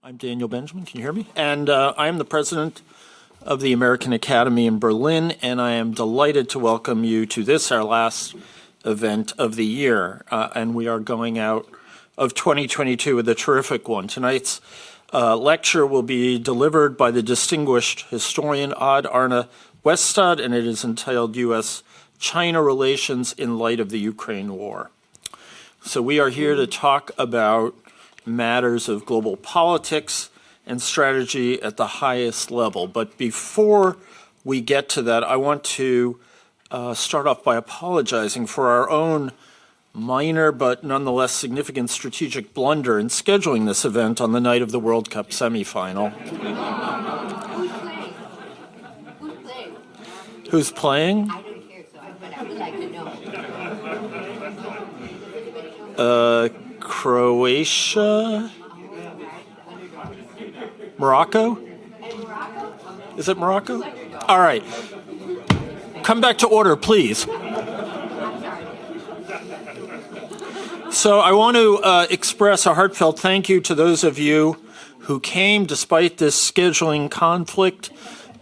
I'm Daniel Benjamin, can you hear me? And I am the president of the American Academy in Berlin, and I am delighted to welcome you to this, our last event of the year. And we are going out of 2022 with a terrific one. Tonight's lecture will be delivered by the distinguished historian Arne Westad, and it is entitled U.S.-China Relations in Light of the Ukraine War. So we are here to talk about matters of global politics and strategy at the highest level. But before we get to that, I want to start off by apologizing for our own minor but nonetheless significant strategic blunder in scheduling this event on the night of the World Cup semifinal. Who's playing? I don't care, but I would like to know. Croatia? Morocco? Is it Morocco? All right. Come back to order, please. So I want to express a heartfelt thank you to those of you who came despite this scheduling conflict.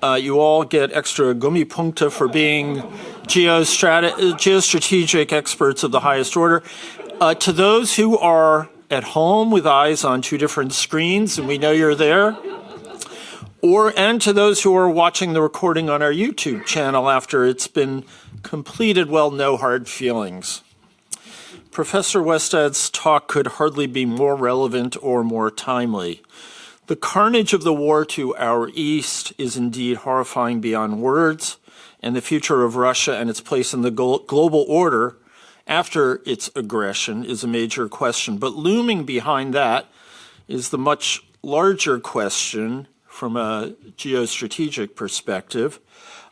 You all get extra Gummipunkte for being geostrategic experts of the highest order. To those who are at home with eyes on two different screens, and we know you're there, and to those who are watching the recording on our YouTube channel after it's been completed, well, no hard feelings. Professor Westad's talk could hardly be more relevant or more timely. The carnage of the war to our east is indeed horrifying beyond words, and the future of Russia and its place in the global order after its aggression is a major question. But looming behind that is the much larger question from a geostrategic perspective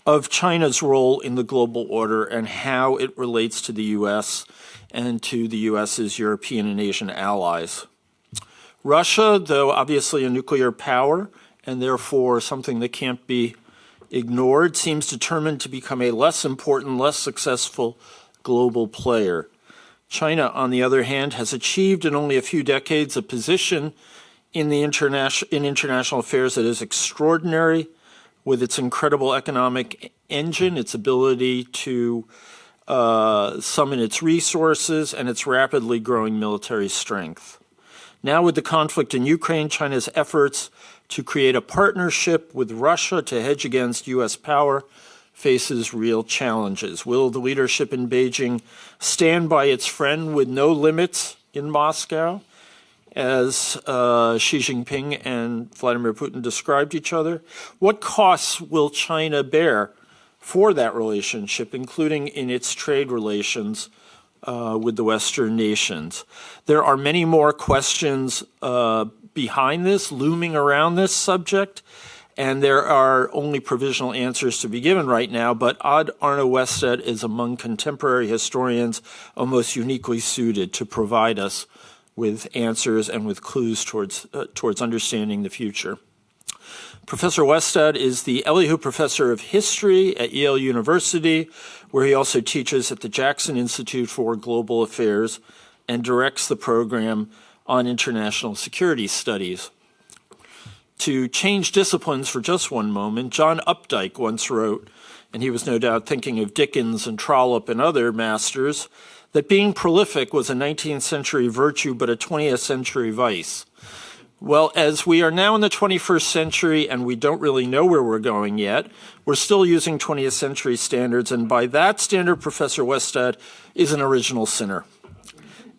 of China's role in the global order and how it relates to the U.S. and to the U.S.'s European and Asian allies. Russia, though obviously a nuclear power and therefore something that can't be ignored, seems determined to become a less important, less successful global player. China, on the other hand, has achieved in only a few decades a position in international affairs that is extraordinary, with its incredible economic engine, its ability to summon its resources, and its rapidly growing military strength. Now, with the conflict in Ukraine, China's efforts to create a partnership with Russia to hedge against U.S. power faces real challenges. Will the leadership in Beijing stand by its friend with no limits in Moscow, as Xi Jinping and Vladimir Putin described each other? What costs will China bear for that relationship, including in its trade relations with the Western nations? There are many more questions behind this, looming around this subject, and there are only provisional answers to be given right now, but Arne Westad is among contemporary historians almost uniquely suited to provide us with answers and with clues towards understanding the future. Professor Westad is the Elihu Professor of History at Yale University, where he also teaches at the Jackson Institute for Global Affairs and directs the program on international security studies. To change disciplines for just one moment, John Updike once wrote, and he was no doubt thinking of Dickens and Trollope and other masters, that being prolific was a 19th century virtue but a 20th century vice. Well, as we are now in the 21st century and we don't really know where we're going yet, we're still using 20th century standards, and by that standard, Professor Westad is an original sinner.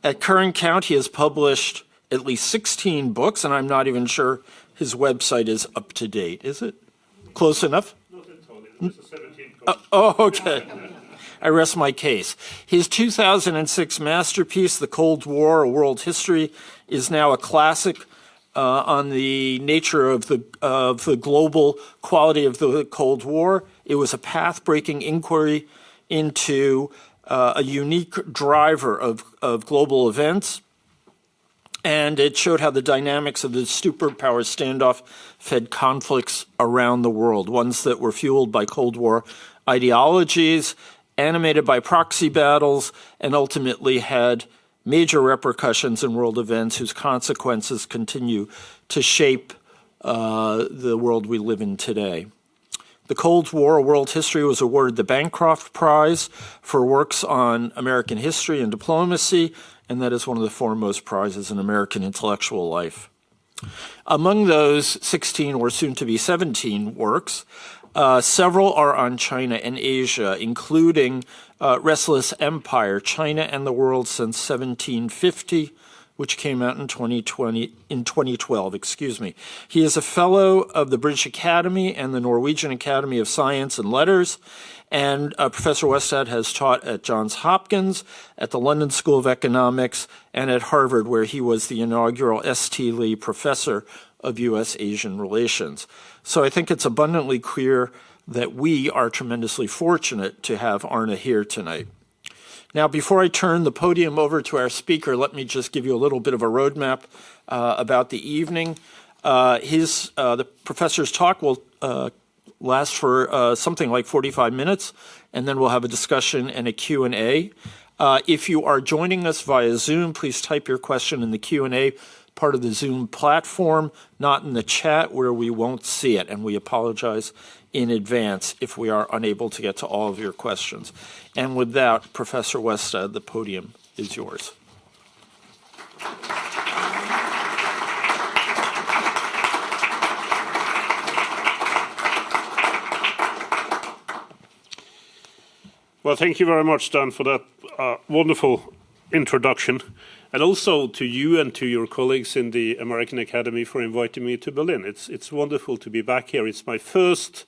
At current count, he has published at least 16 books, and I'm not even sure his website is up to date. Is it close enough? Not entirely. This is 17 books. Okay. I rest my case. His 2006 masterpiece, The Cold War, A World History, is now a classic on the nature of the global quality of the Cold War. It was a path-breaking inquiry into a unique driver of global events, and it showed how the dynamics of the superpower standoff fed conflicts around the world, ones that were fueled by Cold War ideologies, animated by proxy battles, and ultimately had major repercussions in world events whose consequences continue to shape the world we live in today. The Cold War World History was awarded the Bancroft Prize for works on American history and diplomacy, and that is one of the foremost prizes in American intellectual life. Among those 16 or soon to be 17 works, several are on China and Asia, including Restless Empire, China and the World Since 1750, which came out in 2012. He is a fellow of the British Academy and the Norwegian Academy of Science and Letters, and Professor Westad has taught at Johns Hopkins, at the London School of Economics, and at Harvard, where he was the inaugural S.T. Lee Professor of U.S.-Asian Relations. So I think it's abundantly clear that we are tremendously fortunate to have Arne here tonight. Now, before I turn the podium over to our speaker, let me just give you a little bit of a roadmap about the evening. The professor's talk will last for something like 45 minutes, and then we'll have a discussion and a Q&A. If you are joining us via Zoom, please type your question in the Q&A part of the Zoom platform, not in the chat where we won't see it, and we apologize in advance if we are unable to get to all of your questions. And with that, Professor Westad, the podium is yours. Well, thank you very much, Dan, for that wonderful introduction. And also to you and to your colleagues in the American Academy for inviting me to Berlin. It's wonderful to be back here. It's my first,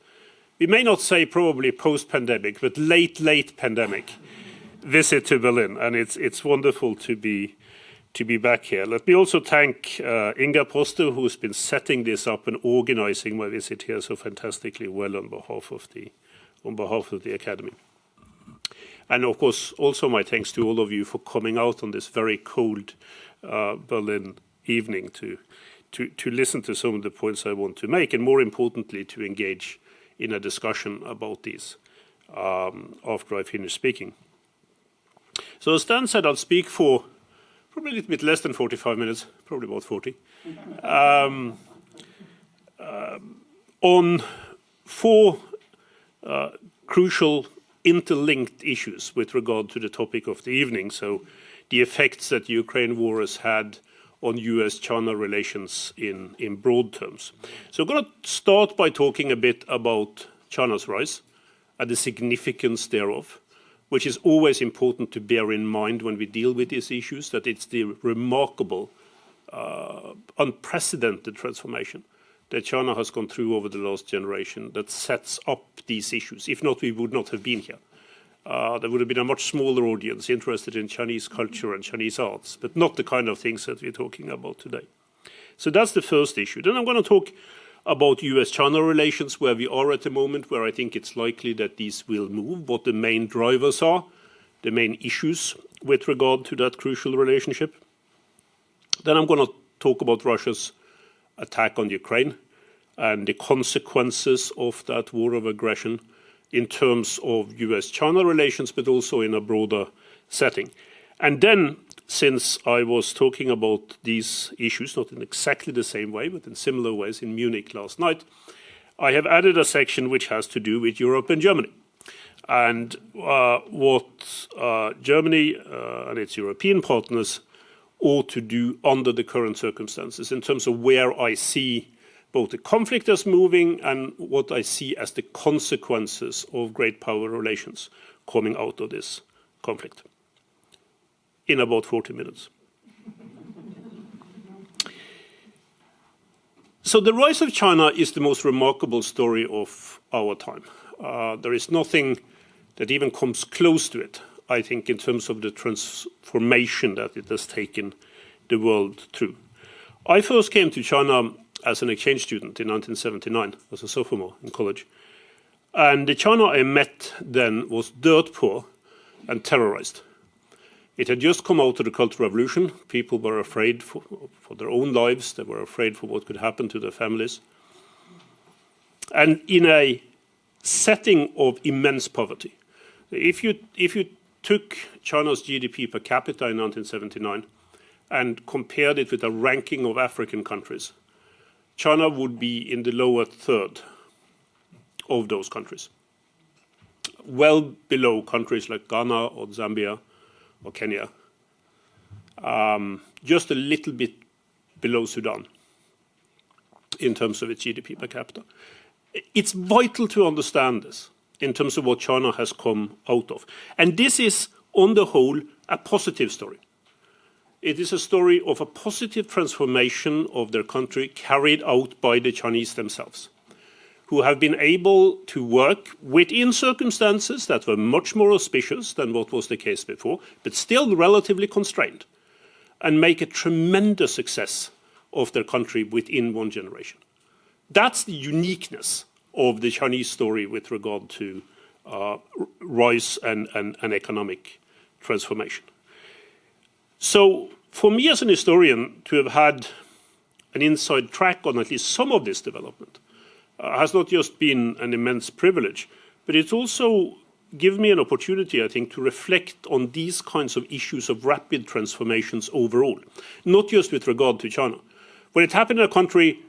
we may not say probably post-pandemic, but late pandemic visit to Berlin. And it's wonderful to be back here. Let me also thank Inga Poster, who's been setting this up and organizing my visit here so fantastically well on behalf of the Academy. And of course, also my thanks to all of you for coming out on this very cold Berlin evening to listen to some of the points I want to make, and more importantly, to engage in a discussion about these after I finish speaking. So as Dan said, I'll speak for probably a little bit less than 45 minutes, probably about 40, on four crucial interlinked issues with regard to the topic of the evening. So the effects that the Ukraine war has had on US-China relations in broad terms. So I'm going to start by talking a bit about China's rise and the significance thereof, which is always important to bear in mind when we deal with these issues, that it's the remarkable, unprecedented transformation that China has gone through over the last generation that sets up these issues. If not, we would not have been here. There would have been a much smaller audience interested in Chinese culture and Chinese arts, but not the kind of things that we're talking about today. So that's the first issue. Then I'm going to talk about US-China relations, where we are at the moment, where I think it's likely that these will move, what the main drivers are, the main issues with regard to that crucial relationship. Then I'm going to talk about Russia's attack on Ukraine and the consequences of that war of aggression in terms of US-China relations, but also in a broader setting. And then, since I was talking about these issues, not in exactly the same way, but in similar ways in Munich last night, I have added a section which has to do with Europe and Germany, and what Germany and its European partners ought to do under the current circumstances in terms of where I see both the conflict as moving and what I see as the consequences of great power relations coming out of this conflict in about 40 minutes. So the rise of China is the most remarkable story of our time. There is nothing that even comes close to it, I think, in terms of the transformation that it has taken the world through. I first came to China as an exchange student in 1979, as a sophomore in college. And the China I met then was dirt poor and terrorized. It had just come out of the Cultural Revolution. People were afraid for their own lives. They were afraid for what could happen to their families. And in a setting of immense poverty. If you took China's GDP per capita in 1979 and compared it with a ranking of African countries, China would be in the lower third of those countries, well below countries like Ghana or Zambia or Kenya, just a little bit below Sudan in terms of its GDP per capita. It's vital to understand this in terms of what China has come out of. And this is, on the whole, a positive story. It is a story of a positive transformation of their country carried out by the Chinese themselves, who have been able to work within circumstances that were much more auspicious than what was the case before, but still relatively constrained, and make a tremendous success of their country within one generation. That's the uniqueness of the Chinese story with regard to rise and economic transformation. So for me as an historian to have had an inside track on at least some of this development has not just been an immense privilege, but it's also given me an opportunity, I think, to reflect on these kinds of issues of rapid transformations overall, not just with regard to China. When it happened in a country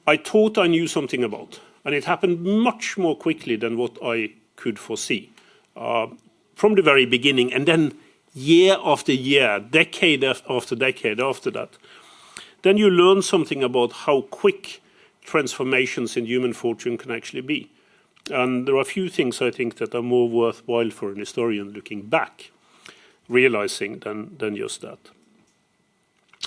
I thought I knew something about, and it happened much more quickly than what I could foresee from the very beginning, and then year after year, decade after decade after that, then you learn something about how quick transformations in human fortune can actually be. And there are a few things I think that are more worthwhile for an historian looking back, realizing than just that.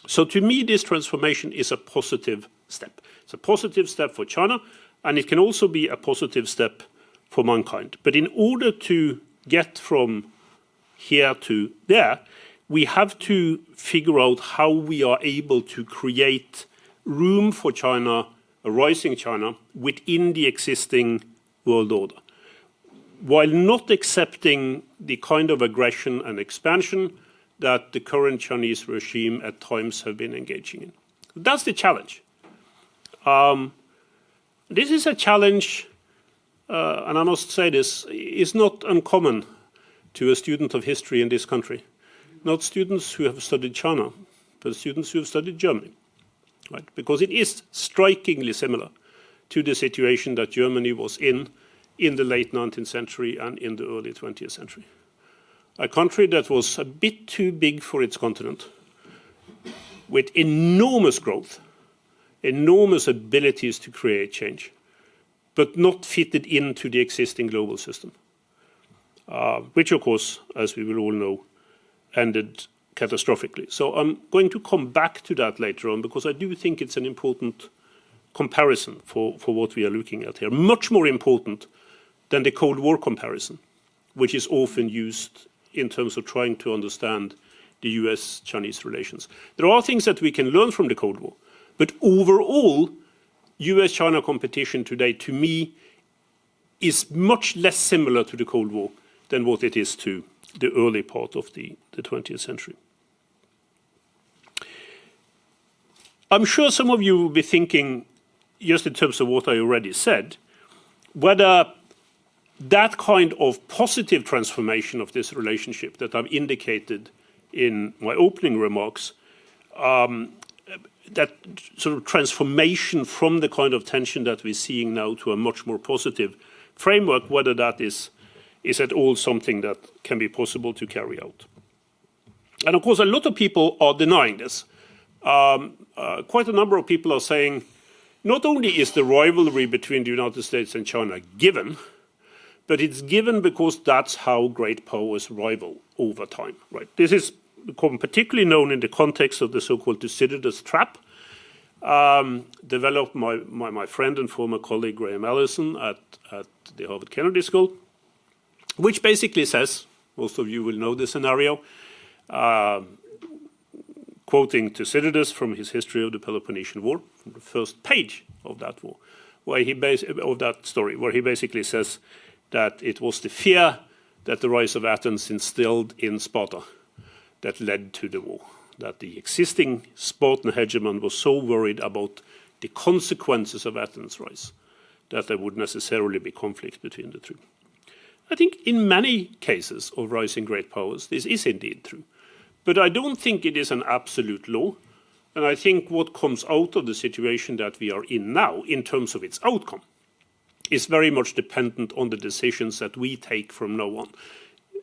So to me, this transformation is a positive step. It's a positive step for China, and it can also be a positive step for mankind. But in order to get from here to there, we have to figure out how we are able to create room for China, a rising China, within the existing world order, while not accepting the kind of aggression and expansion that the current Chinese regime at times have been engaging in. That's the challenge. This is a challenge, and I must say this, is not uncommon to a student of history in this country. Not students who have studied China, but students who have studied Germany. Right? Because it is strikingly similar to the situation that Germany was in the late 19th century and in the early 20th century. A country that was a bit too big for its continent, with enormous growth, enormous abilities to create change, but not fitted into the existing global system, which of course, as we will all know, ended catastrophically. So I'm going to come back to that later on, because I do think it's an important comparison for what we are looking at here, much more important than the Cold War comparison, which is often used in terms of trying to understand the US-Chinese relations. There are things that we can learn from the Cold War, but overall, US-China competition today, to me, is much less similar to the Cold War than what it is to the early part of the 20th century. I'm sure some of you will be thinking, just in terms of what I already said, whether that kind of positive transformation of this relationship that I've indicated in my opening remarks, that sort of transformation from the kind of tension that we're seeing now to a much more positive framework, whether that is at all something that can be possible to carry out. And of course, a lot of people are denying this. Quite a number of people are saying, not only is the rivalry between the United States and China given, but it's given because that's how great powers rival over time. Right? This is become particularly known in the context of the so-called Thucydides trap, developed by my friend and former colleague Graham Allison at the Harvard Kennedy School, which basically says, most of you will know this scenario, quoting Thucydides from his History of the Peloponnesian War, from the first page of that war, where that story, where he basically says that it was the fear that the rise of Athens instilled in Sparta that led to the war, that the existing Spartan hegemon was so worried about the consequences of Athens' rise that there would necessarily be conflict between the two. I think in many cases of rising great powers, this is indeed true. But I don't think it is an absolute law. And I think what comes out of the situation that we are in now, in terms of its outcome, is very much dependent on the decisions that we take from now on.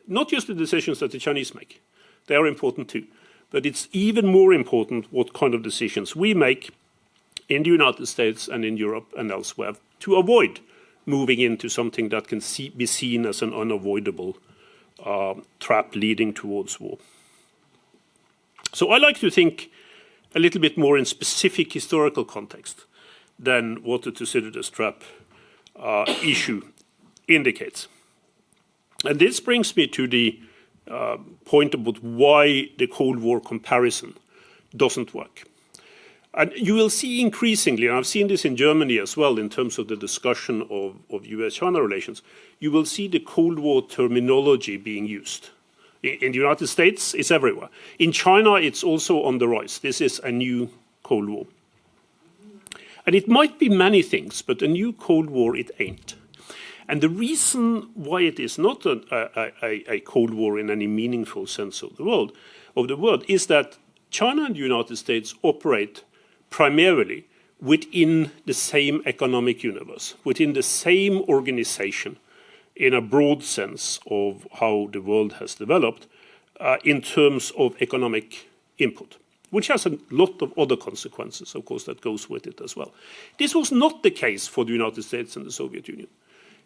Not just the decisions that the Chinese make. They are important too. But it's even more important what kind of decisions we make in the United States and in Europe and elsewhere to avoid moving into something that can be seen as an unavoidable trap leading towards war. So I like to think a little bit more in specific historical context than what the Thucydides trap issue indicates. And this brings me to the point about why the Cold War comparison doesn't work. And you will see increasingly, and I've seen this in Germany as well in terms of the discussion of US-China relations, you will see the Cold War terminology being used. In the United States, it's everywhere. In China, it's also on the rise. This is a new Cold War. And it might be many things, but a new Cold War it ain't. And the reason why it is not a Cold War in any meaningful sense of the word is that China and the United States operate primarily within the same economic universe, within the same organization, in a broad sense of how the world has developed in terms of economic input, which has a lot of other consequences, of course, that goes with it as well. This was not the case for the United States and the Soviet Union.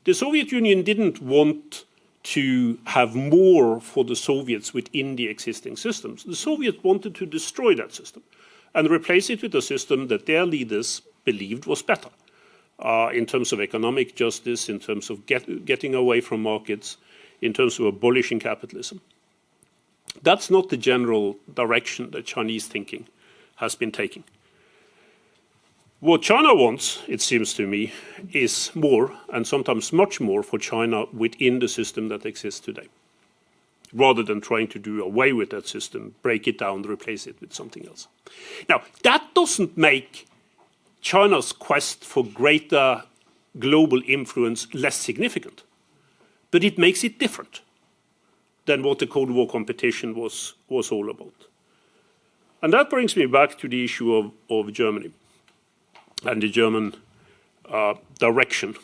The Soviet Union didn't want to have more for the Soviets within the existing systems. The Soviets wanted to destroy that system and replace it with a system that their leaders believed was better. In terms of economic justice, in terms of getting away from markets, in terms of abolishing capitalism. That's not the general direction that Chinese thinking has been taking. What China wants, it seems to me, is more, and sometimes much more, for China within the system that exists today, rather than trying to do away with that system, break it down, replace it with something else. Now, that doesn't make China's quest for greater global influence less significant, but it makes it different than what the Cold War competition was all about. And that brings me back to the issue of Germany and the German direction,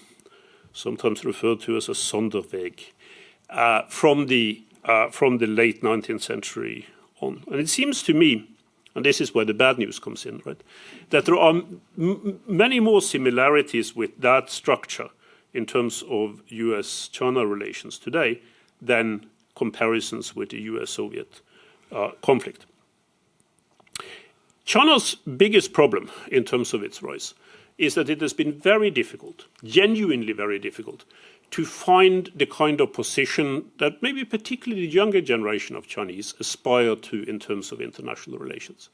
sometimes referred to as a Sonderweg, from the late 19th century on. And it seems to me, and this is where the bad news comes in, right, that there are many more similarities with that structure in terms of US-China relations today than comparisons with the US-Soviet conflict. China's biggest problem in terms of its rise is that it has been very difficult, genuinely very difficult, to find the kind of position that maybe particularly the younger generation of Chinese aspire to in terms of international relations.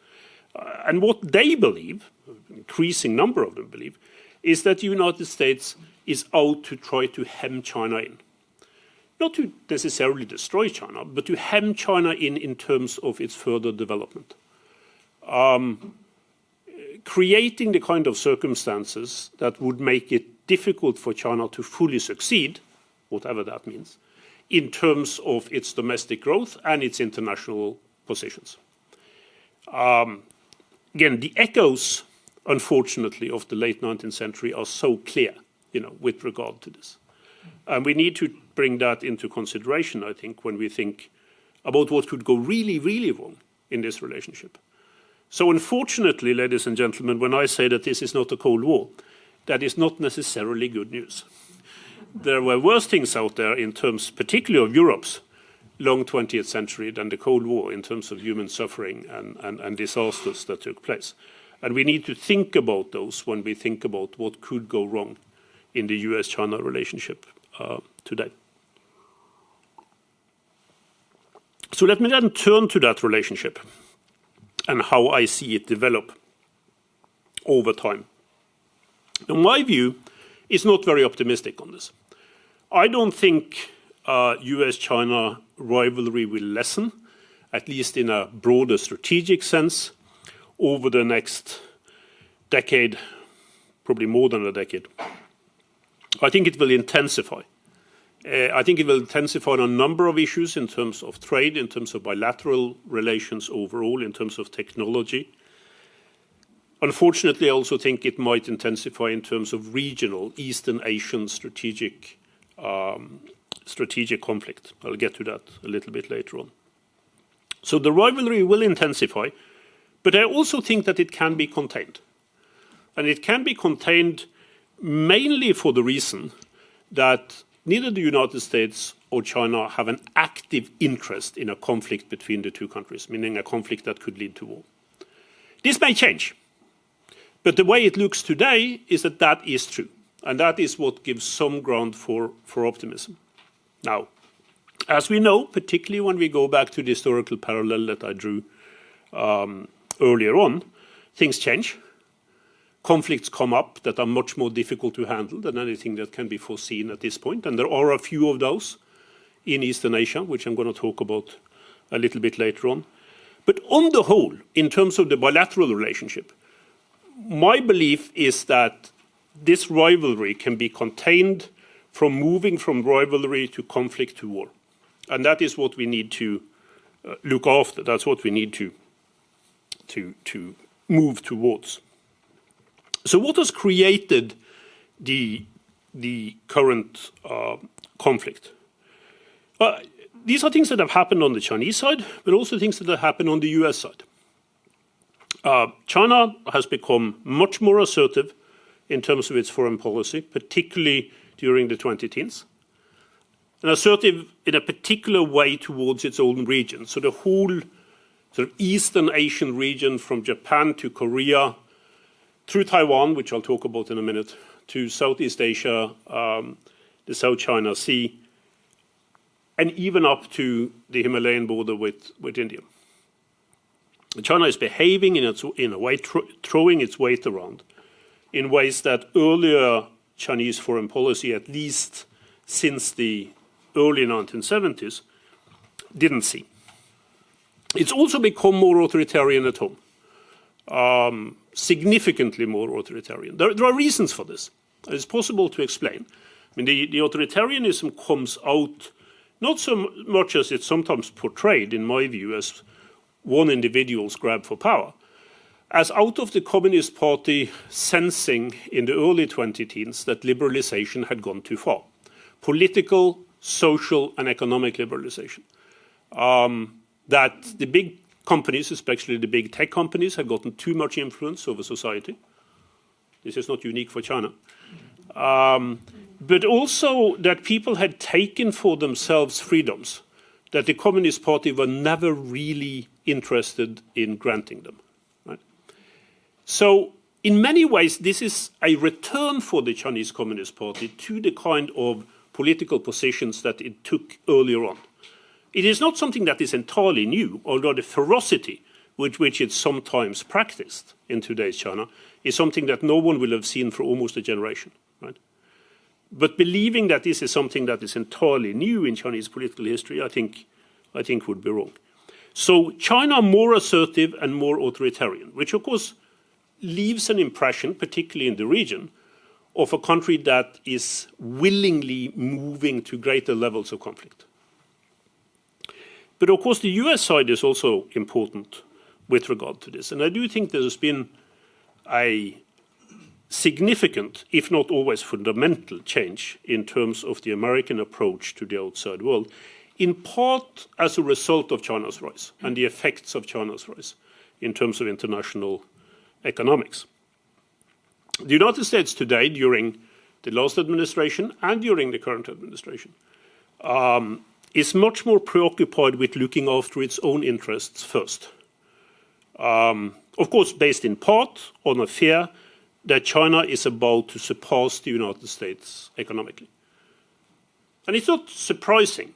And what they believe, an increasing number of them believe, is that the United States is out to try to hem China in. Not to necessarily destroy China, but to hem China in terms of its further development. Creating the kind of circumstances that would make it difficult for China to fully succeed, whatever that means, in terms of its domestic growth and its international positions. Again, the echoes, unfortunately, of the late 19th century are so clear, with regard to this. And we need to bring that into consideration, I think, when we think about what could go really, really wrong in this relationship. So unfortunately, ladies and gentlemen, when I say that this is not a Cold War, that is not necessarily good news. There were worse things out there in terms particularly of Europe's long 20th century than the Cold War in terms of human suffering and disasters that took place. And we need to think about those when we think about what could go wrong in the US-China relationship today. So let me then turn to that relationship and how I see it develop over time. Now, my view is not very optimistic on this. I don't think US-China rivalry will lessen, at least in a broader strategic sense, over the next decade, probably more than a decade. I think it will intensify I think it will intensify on a number of issues in terms of trade, in terms of bilateral relations overall, in terms of technology. Unfortunately, I also think it might intensify in terms of regional, Eastern Asian strategic conflict. I'll get to that a little bit later on. So the rivalry will intensify, but I also think that it can be contained. And it can be contained mainly for the reason that neither the United States or China have an active interest in a conflict between the two countries, meaning a conflict that could lead to war. This may change, but the way it looks today is that that is true, and that is what gives some ground for optimism. Now, as we know, particularly when we go back to the historical parallel that I drew earlier on, things change. Conflicts come up that are much more difficult to handle than anything that can be foreseen at this point. And there are a few of those in Eastern Asia, which I'm going to talk about a little bit later on. But on the whole, in terms of the bilateral relationship, my belief is that this rivalry can be contained from moving from rivalry to conflict to war. And that is what we need to look after. That's what we need to move towards. So what has created the current conflict? These are things that have happened on the Chinese side, but also things that have happened on the US side. China has become much more assertive in terms of its foreign policy, particularly during the 2010s, and assertive in a particular way towards its own region. So the whole sort of Eastern Asian region from Japan to Korea, through Taiwan, which I'll talk about in a minute, to Southeast Asia, the South China Sea, and even up to the Himalayan border with India. China is behaving in a way, throwing its weight around in ways that earlier Chinese foreign policy, at least since the early 1970s, didn't see. It's also become more authoritarian at home. Significantly more authoritarian. There are reasons for this. It's possible to explain. I mean, the authoritarianism comes out not so much as it's sometimes portrayed, in my view, as one individual's grab for power, as out of the Communist Party sensing in the early 2010s that liberalization had gone too far. Political, social, and economic liberalization. That the big companies, especially the big tech companies, have gotten too much influence over society. This is not unique for China. But also that people had taken for themselves freedoms that the Communist Party were never really interested in granting them. Right? So in many ways, this is a return for the Chinese Communist Party to the kind of political positions that it took earlier on. It is not something that is entirely new, although the ferocity with which it's sometimes practiced in today's China is something that no one will have seen for almost a generation. Right? But believing that this is something that is entirely new in Chinese political history, I think would be wrong. So China more assertive and more authoritarian, which of course leaves an impression, particularly in the region, of a country that is willingly moving to greater levels of conflict. But of course the US side is also important with regard to this. And I do think there has been a significant, if not always fundamental, change in terms of the American approach to the outside world, in part as a result of China's rise and the effects of China's rise in terms of international economics. The United States today, during the last administration and during the current administration, is much more preoccupied with looking after its own interests first. Of course, based in part on a fear that China is about to surpass the United States economically. And it's not surprising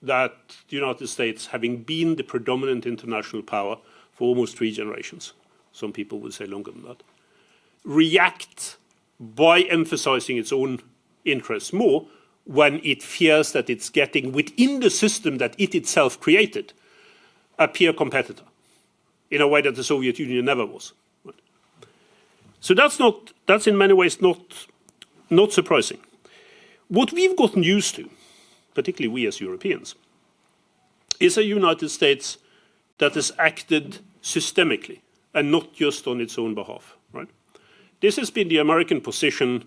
that the United States, having been the predominant international power for almost 3 generations, some people will say longer than that, react by emphasizing its own interests more when it fears that it's getting within the system that it itself created a peer competitor in a way that the Soviet Union never was. Right? So that's in many ways not surprising. What we've gotten used to particularly we as Europeans, is a United States that has acted systemically and not just on its own behalf. Right? This has been the American position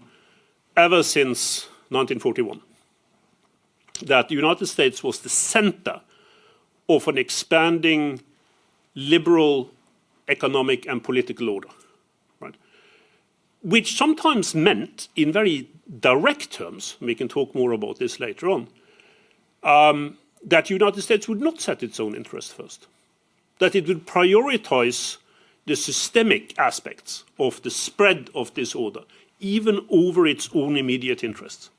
ever since 1941, that the United States was the center of an expanding liberal economic and political order, right? Which sometimes meant, in very direct terms, we can talk more about this later on, that the United States would not set its own interests first, that it would prioritize the systemic aspects of the spread of this order, even over its own immediate interests.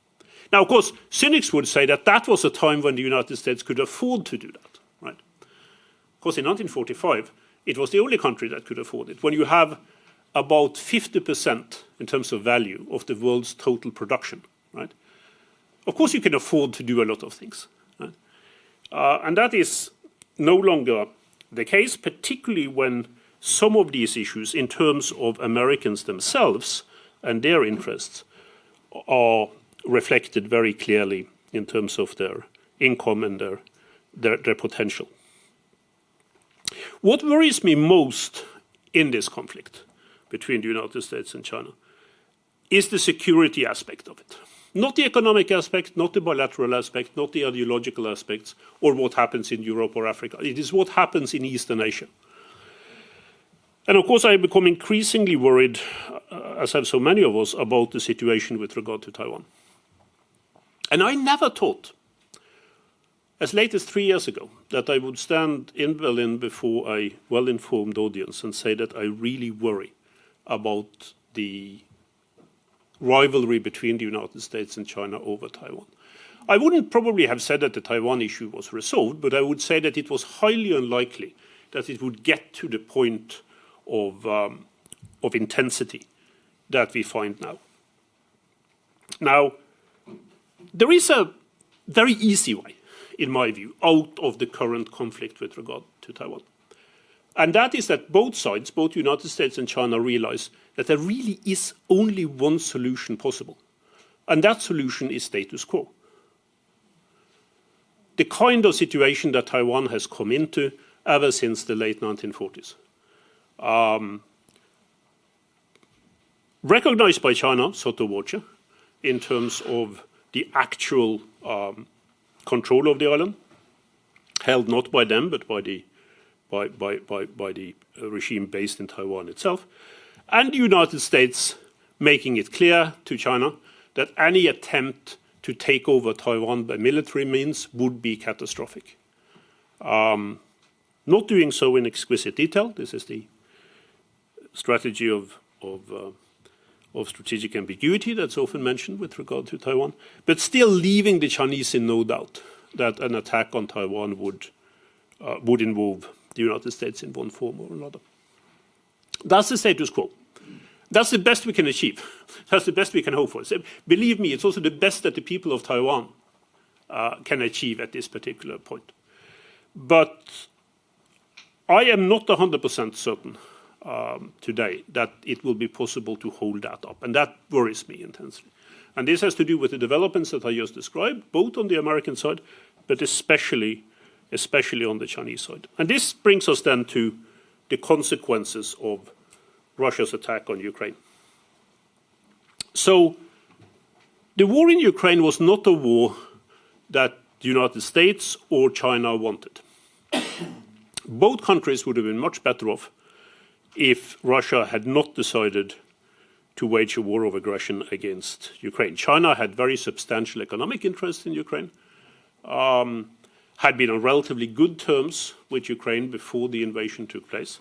Now, of course, cynics would say that that was a time when the United States could afford to do that, right? Of course, in 1945, it was the only country that could afford it. When you have about 50% in terms of value of the world's total production, right? Of course, you can afford to do a lot of things, right? And that is no longer the case, particularly when some of these issues, in terms of Americans themselves and their interests, are reflected very clearly in terms of their income and their potential. What worries me most in this conflict between the United States and China is the security aspect of it. Not the economic aspect, not the bilateral aspect, not the ideological aspects, or what happens in Europe or Africa. It is what happens in Eastern Asia. And of course, I have become increasingly worried, as have so many of us, about the situation with regard to Taiwan. And I never thought, as late as 3 years ago, that I would stand in Berlin before a well-informed audience and say that I really worry about the rivalry between the United States and China over Taiwan. I wouldn't probably have said that the Taiwan issue was resolved, but I would say that it was highly unlikely that it would get to the point of intensity that we find now. Now, there is a very easy way, in my view, out of the current conflict with regard to Taiwan. And that is that both sides, both the United States and China, realize that there really is only one solution possible. And that solution is status quo. The kind of situation that Taiwan has come into ever since the late 1940s. Recognized by China, sotto voce, in terms of the actual control of the island, held not by them but by the regime based in Taiwan itself, and the United States making it clear to China that any attempt to take over Taiwan by military means would be catastrophic. Not doing so in exquisite detail. This is the strategy of strategic ambiguity that's often mentioned with regard to Taiwan, but still leaving the Chinese in no doubt that an attack on Taiwan would involve the United States in one form or another. That's the status quo. That's the best we can achieve. That's the best we can hope for. So, believe me, it's also the best that the people of Taiwan can achieve at this particular point. But I am not 100% certain today that it will be possible to hold that up, and that worries me intensely. And this has to do with the developments that I just described, both on the American side, but especially on the Chinese side. And this brings us then to the consequences of Russia's attack on Ukraine. So the war in Ukraine was not a war that the United States or China wanted. Both countries would have been much better off if Russia had not decided to wage a war of aggression against Ukraine. China had very substantial economic interest in Ukraine, had been on relatively good terms with Ukraine before the invasion took place.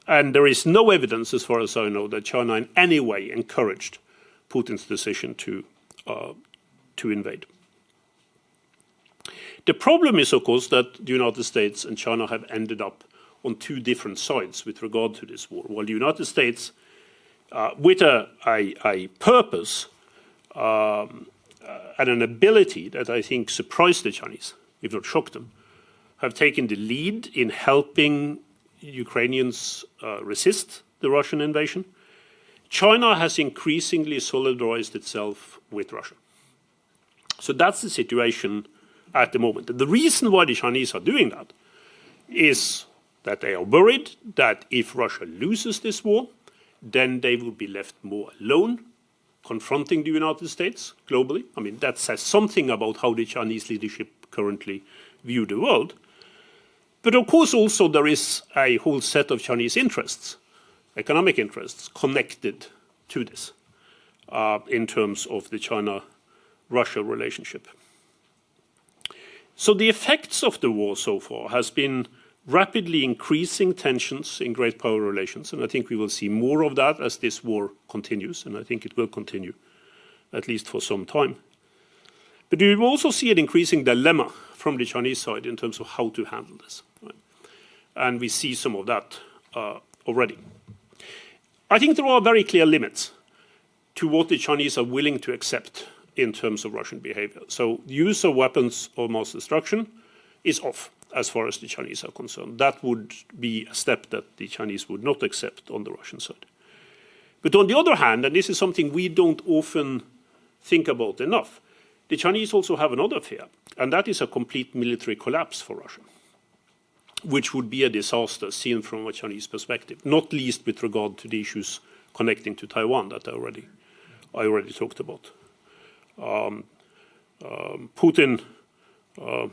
And there is no evidence, as far as I know, that China in any way encouraged Putin's decision to invade. The problem is, of course, that the United States and China have ended up on two different sides with regard to this war. While the United States, with a purpose and an ability that I think surprised the Chinese, if not shocked them, have taken the lead in helping Ukrainians resist the Russian invasion. China has increasingly solidarized itself with Russia. So that's the situation at the moment. And the reason why the Chinese are doing that is that they are worried that if Russia loses this war, then they will be left more alone, confronting the United States globally. I mean, that says something about how the Chinese leadership currently view the world. But of course also there is a whole set of Chinese interests, economic interests, connected to this in terms of the China-Russia relationship. So the effects of the war so far has been rapidly increasing tensions in great power relations, and I think we will see more of that as this war continues, and I think it will continue, at least for some time. But we will also see an increasing dilemma from the Chinese side in terms of how to handle this. Right? And we see some of that already. I think there are very clear limits to what the Chinese are willing to accept in terms of Russian behavior. So the use of weapons of mass destruction is off as far as the Chinese are concerned. That would be a step that the Chinese would not accept on the Russian side. But on the other hand, and this is something we don't often think about enough, the Chinese also have another fear, and that is a complete military collapse for Russia, which would be a disaster seen from a Chinese perspective, not least with regard to the issues connecting to Taiwan that I already talked about. Putin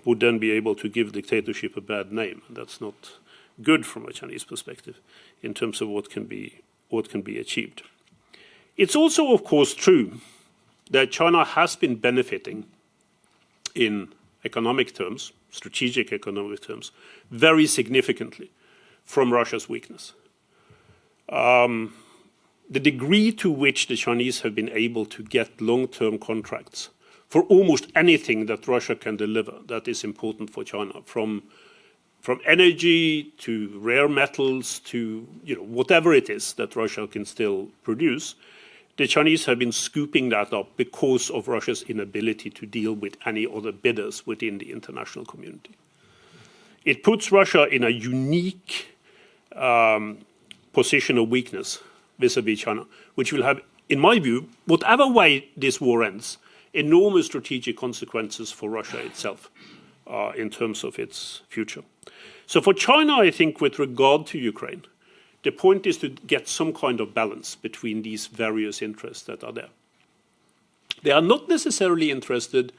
would then be able to give dictatorship a bad name, and that's not good from a Chinese perspective in terms of what can be achieved. It's also, of course, true that China has been benefiting in economic terms, strategic economic terms, very significantly from Russia's weakness. The degree to which the Chinese have been able to get long-term contracts for almost anything that Russia can deliver that is important for China, from energy to rare metals to whatever it is that Russia can still produce, the Chinese have been scooping that up because of Russia's inability to deal with any other bidders within the international community. It puts Russia in a unique position of weakness vis-à-vis China, which will have, in my view, whatever way this war ends, enormous strategic consequences for Russia itself in terms of its future. So for China, I think with regard to Ukraine, the point is to get some kind of balance between these various interests that are there. They are not necessarily interested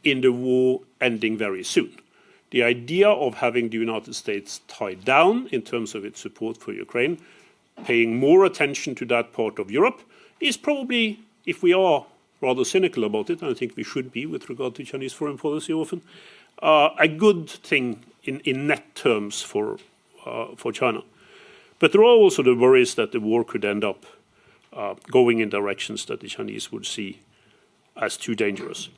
in the war ending very soon. The idea of having the United States tied down in terms of its support for Ukraine, paying more attention to that part of Europe, is probably, if we are rather cynical about it, and I think we should be with regard to Chinese foreign policy often, a good thing in net terms for China. But there are also the worries that the war could end up going in directions that the Chinese would see as too dangerous.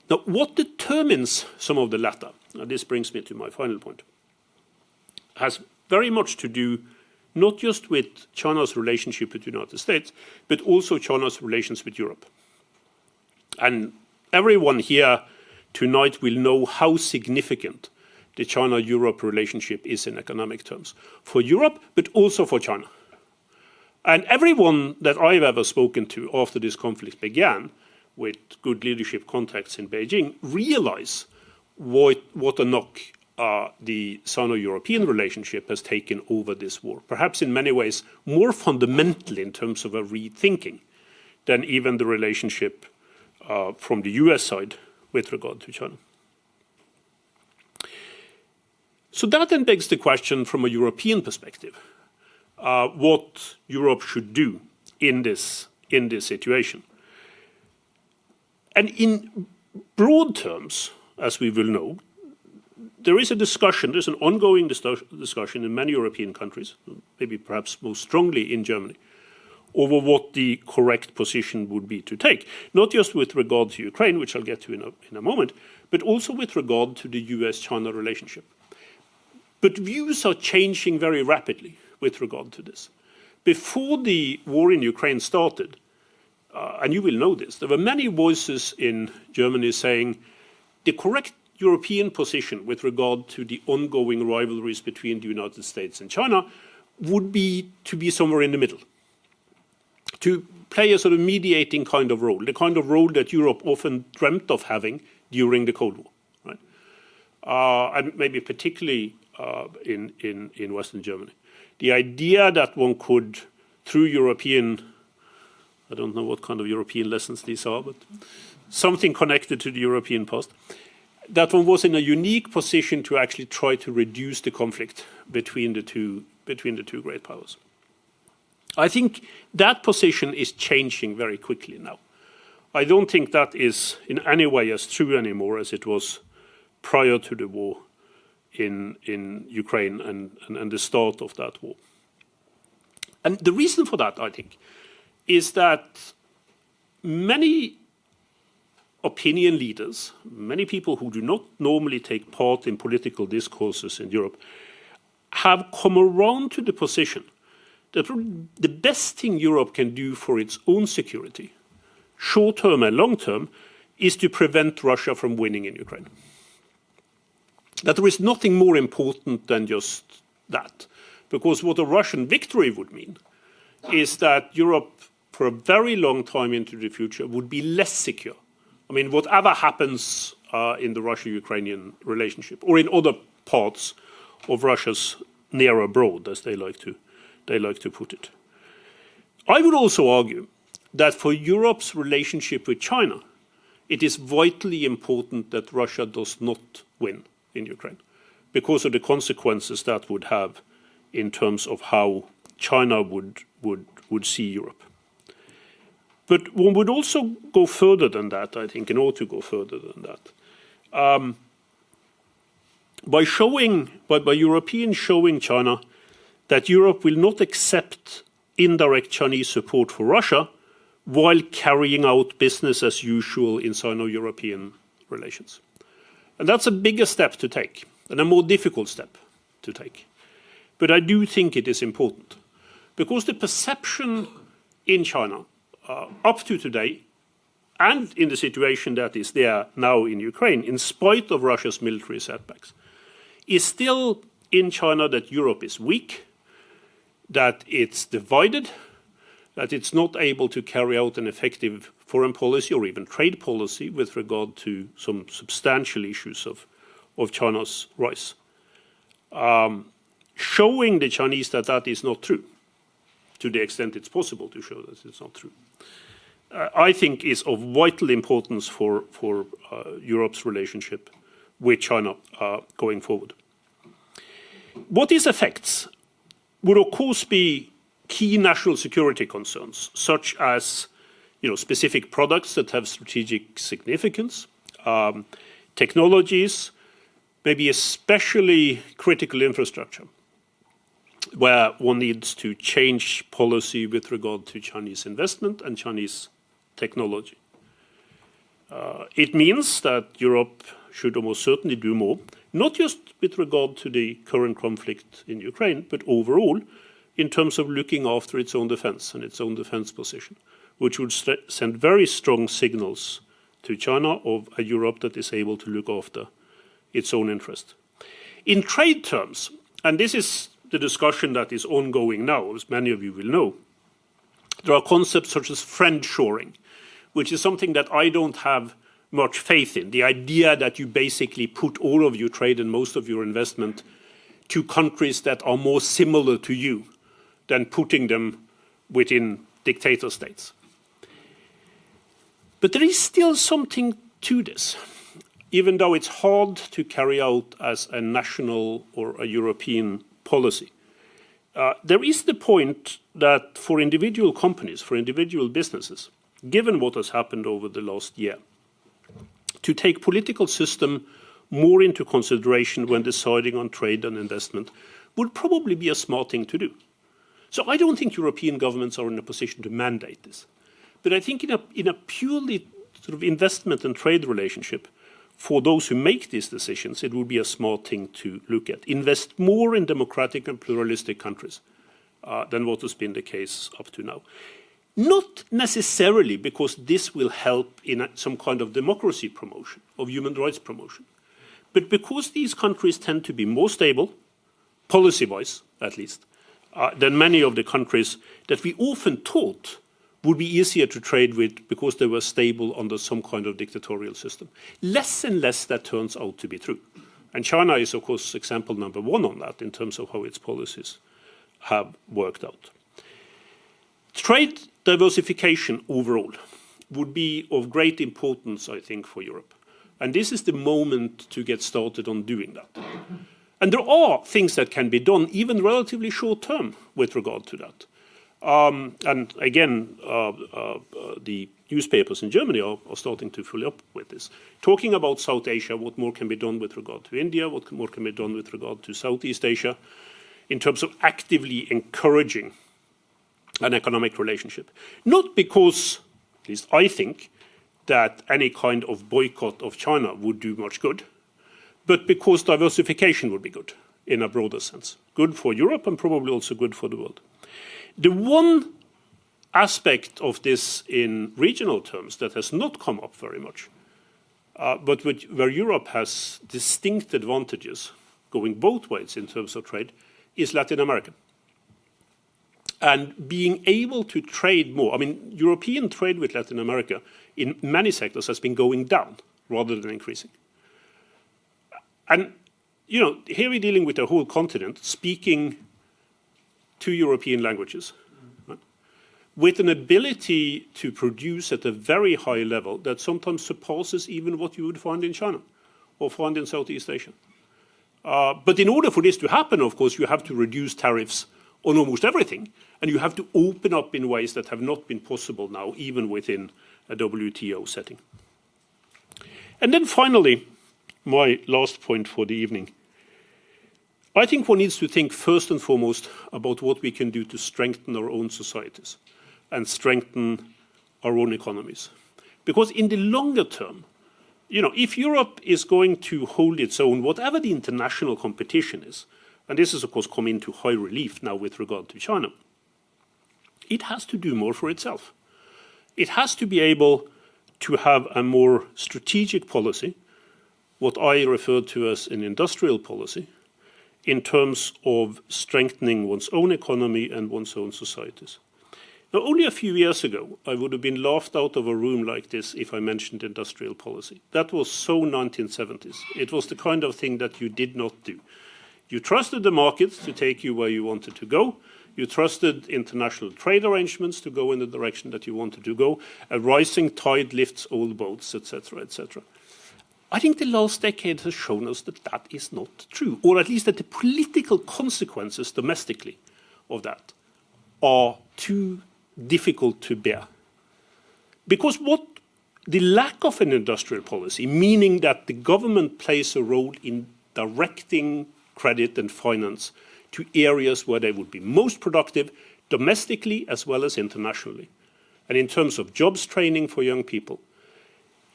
Now, what determines some of the latter, and this brings me to my final point, has very much to do not just with China's relationship with the United States, but also China's relations with Europe. And everyone here tonight will know how significant the China-Europe relationship is in economic terms, for Europe, but also for China. And everyone that I've ever spoken to after this conflict began, with good leadership contacts in Beijing, realize what a knock the Sino-European relationship has taken over this war. Perhaps in many ways more fundamental in terms of a rethinking than even the relationship from the US side with regard to China. So that then begs the question from a European perspective, what Europe should do in this situation. And in broad terms, as we will know, there is a discussion, there's an ongoing discussion in many European countries, maybe perhaps most strongly in Germany, over what the correct position would be to take, not just with regard to Ukraine, which I'll get to in a moment, but also with regard to the US-China relationship. But views are changing very rapidly with regard to this. Before the war in Ukraine started, and you will know this, there were many voices in Germany saying the correct European position with regard to the ongoing rivalries between the United States and China would be to be somewhere in the middle. to play a sort of mediating kind of role, the kind of role that Europe often dreamt of having during the Cold War, right? And maybe particularly in Western Germany. The idea that one could, through European, I don't know what kind of European lessons these are, but something connected to the European past, that one was in a unique position to actually try to reduce the conflict between the two great powers. I think that position is changing very quickly now. I don't think that is in any way as true anymore as it was prior to the war in Ukraine and the start of that war. And the reason for that, I think, is that many opinion leaders, many people who do not normally take part in political discourses in Europe, have come around to the position that the best thing Europe can do for its own security, short-term and long-term, is to prevent Russia from winning in Ukraine. That there is nothing more important than just that. Because what a Russian victory would mean is that Europe, for a very long time into the future, would be less secure. I mean, whatever happens in the Russia-Ukrainian relationship, or in other parts of Russia's near abroad, as they like to put it. I would also argue that for Europe's relationship with China, it is vitally important that Russia does not win in Ukraine, because of the consequences that would have in terms of how China would see Europe. But one would also go further than that, I think, in order to go further than that. By Europeans showing China that Europe will not accept indirect Chinese support for Russia while carrying out business as usual in Sino-European relations. And that's a bigger step to take, and a more difficult step to take. But I do think it is important, because the perception in China up to today, and in the situation that is there now in Ukraine, in spite of Russia's military setbacks, is still in China that Europe is weak, that it's divided, that it's not able to carry out an effective foreign policy or even trade policy with regard to some substantial issues of China's rise. Showing the Chinese that that is not true, to the extent it's possible to show that it's not true, I think is of vital importance for Europe's relationship with China going forward. What this affects would of course be key national security concerns, such as specific products that have strategic significance, technologies, maybe especially critical infrastructure, where one needs to change policy with regard to Chinese investment and Chinese technology. It means that Europe should almost certainly do more, not just with regard to the current conflict in Ukraine, but overall in terms of looking after its own defense and its own defense position, which would send very strong signals to China of a Europe that is able to look after its own interest. In trade terms, and this is the discussion that is ongoing now, as many of you will know, there are concepts such as friendshoring, which is something that I don't have much faith in. The idea that you basically put all of your trade and most of your investment to countries that are more similar to you than putting them within dictator states. But there is still something to this, even though it's hard to carry out as a national or a European policy. There is the point that for individual companies, for individual businesses, given what has happened over the last year, to take political system more into consideration when deciding on trade and investment would probably be a smart thing to do. So I don't think European governments are in a position to mandate this. But I think in a purely sort of investment and trade relationship, for those who make these decisions, it would be a smart thing to look at. Invest more in democratic and pluralistic countries than what has been the case up to now. Not necessarily because this will help in some kind of democracy promotion, of human rights promotion, but because these countries tend to be more stable, policy-wise at least, than many of the countries that we often thought would be easier to trade with because they were stable under some kind of dictatorial system. Less and less that turns out to be true. And China is, of course, example number one on that in terms of how its policies have worked out. Trade diversification overall would be of great importance, I think, for Europe. And this is the moment to get started on doing that. And there are things that can be done, even relatively short term, with regard to that. And again, the newspapers in Germany are starting to follow up with this. Talking about South Asia, what more can be done with regard to India, what more can be done with regard to Southeast Asia, in terms of actively encouraging an economic relationship. Not because, at least I think, that any kind of boycott of China would do much good, but because diversification would be good in a broader sense. Good for Europe and probably also good for the world. The one aspect of this in regional terms that has not come up very much, but where Europe has distinct advantages going both ways in terms of trade, is Latin America. And being able to trade more, I mean, European trade with Latin America in many sectors has been going down rather than increasing. And, you know, here we're dealing with a whole continent speaking two European languages, right, with an ability to produce at a very high level that sometimes surpasses even what you would find in China or find in Southeast Asia. But in order for this to happen, of course, you have to reduce tariffs on almost everything, and you have to open up in ways that have not been possible now, even within a WTO setting. And then finally, my last point for the evening. I think one needs to think first and foremost about what we can do to strengthen our own societies and strengthen our own economies. Because in the longer term, you know, if Europe is going to hold its own, whatever the international competition is, and this has of course come into high relief now with regard to China, it has to do more for itself. It has to be able to have a more strategic policy, what I refer to as an industrial policy, in terms of strengthening one's own economy and one's own societies. Now, only a few years ago, I would have been laughed out of a room like this if I mentioned industrial policy. That was so 1970s. It was the kind of thing that you did not do. You trusted the markets to take you where you wanted to go. You trusted international trade arrangements to go in the direction that you wanted to go. A rising tide lifts all boats, etc., etc. I think the last decade has shown us that that is not true, or at least that the political consequences domestically of that are too difficult to bear. Because what the lack of an industrial policy, meaning that the government plays a role in directing credit and finance to areas where they would be most productive, domestically as well as internationally. And in terms of jobs training for young people,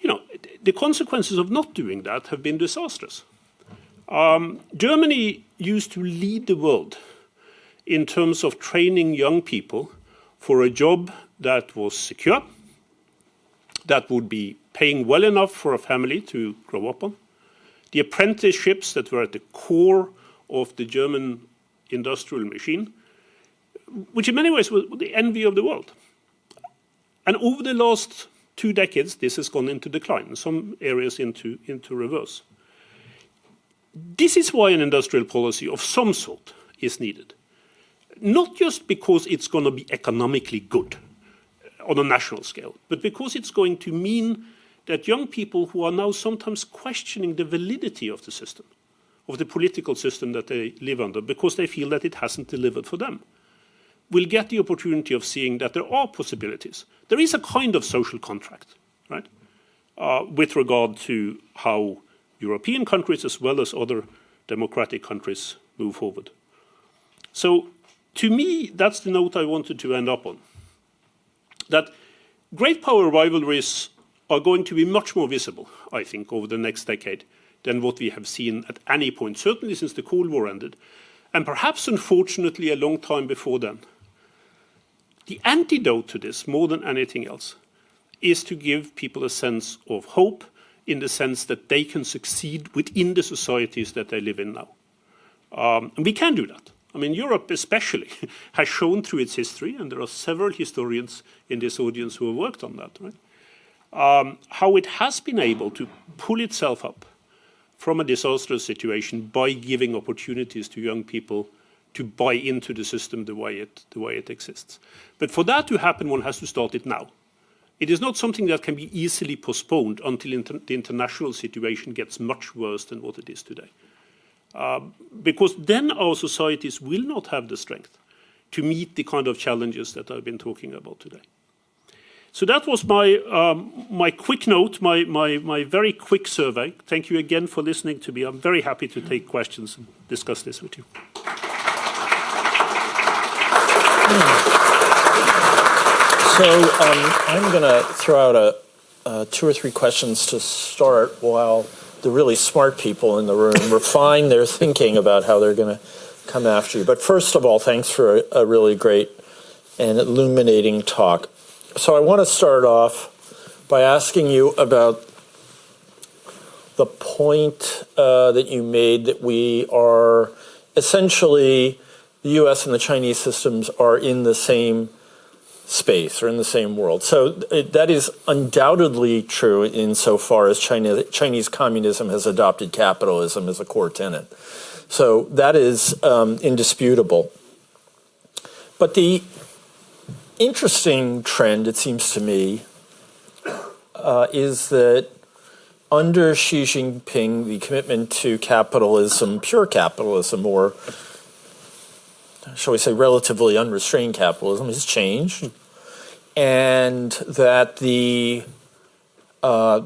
you know, the consequences of not doing that have been disastrous. Germany used to lead the world in terms of training young people for a job that was secure, that would be paying well enough for a family to grow up on. The apprenticeships that were at the core of the German industrial machine, which in many ways was the envy of the world. And over the last 2 decades, this has gone into decline, in some areas into reverse. This is why an industrial policy of some sort is needed. Not just because it's going to be economically good on a national scale, but because it's going to mean that young people who are now sometimes questioning the validity of the system, of the political system that they live under, because they feel that it hasn't delivered for them, will get the opportunity of seeing that there are possibilities. There is a kind of social contract, right, with regard to how European countries as well as other democratic countries move forward. So, to me, that's the note I wanted to end up on. That great power rivalries are going to be much more visible, I think, over the next decade than what we have seen at any point, certainly since the Cold War ended, and perhaps, unfortunately, a long time before then. The antidote to this, more than anything else, is to give people a sense of hope, in the sense that they can succeed within the societies that they live in now. And we can do that. I mean, Europe especially has shown through its history, and there are several historians in this audience who have worked on that, right? How it has been able to pull itself up from a disastrous situation by giving opportunities to young people to buy into the system the way it exists. But for that to happen, one has to start it now. It is not something that can be easily postponed until the international situation gets much worse than what it is today. Because then our societies will not have the strength to meet the kind of challenges that I've been talking about today. So that was my quick note, my very quick survey. Thank you again for listening to me. I'm very happy to take questions and discuss this with you. So I'm going to throw out 2 or 3 questions to start while the really smart people in the room refine their thinking about how they're going to come after you. But first of all, thanks for a really great and illuminating talk. So I want to start off by asking you about the point that you made that we are essentially, the U.S. and the Chinese systems are in the same space or in the same world. So that is undoubtedly true insofar as Chinese communism has adopted capitalism as a core tenet. So that is indisputable. But the interesting trend, it seems to me, is that under Xi Jinping, the commitment to capitalism, pure capitalism, or shall we say relatively unrestrained capitalism, has changed, and that the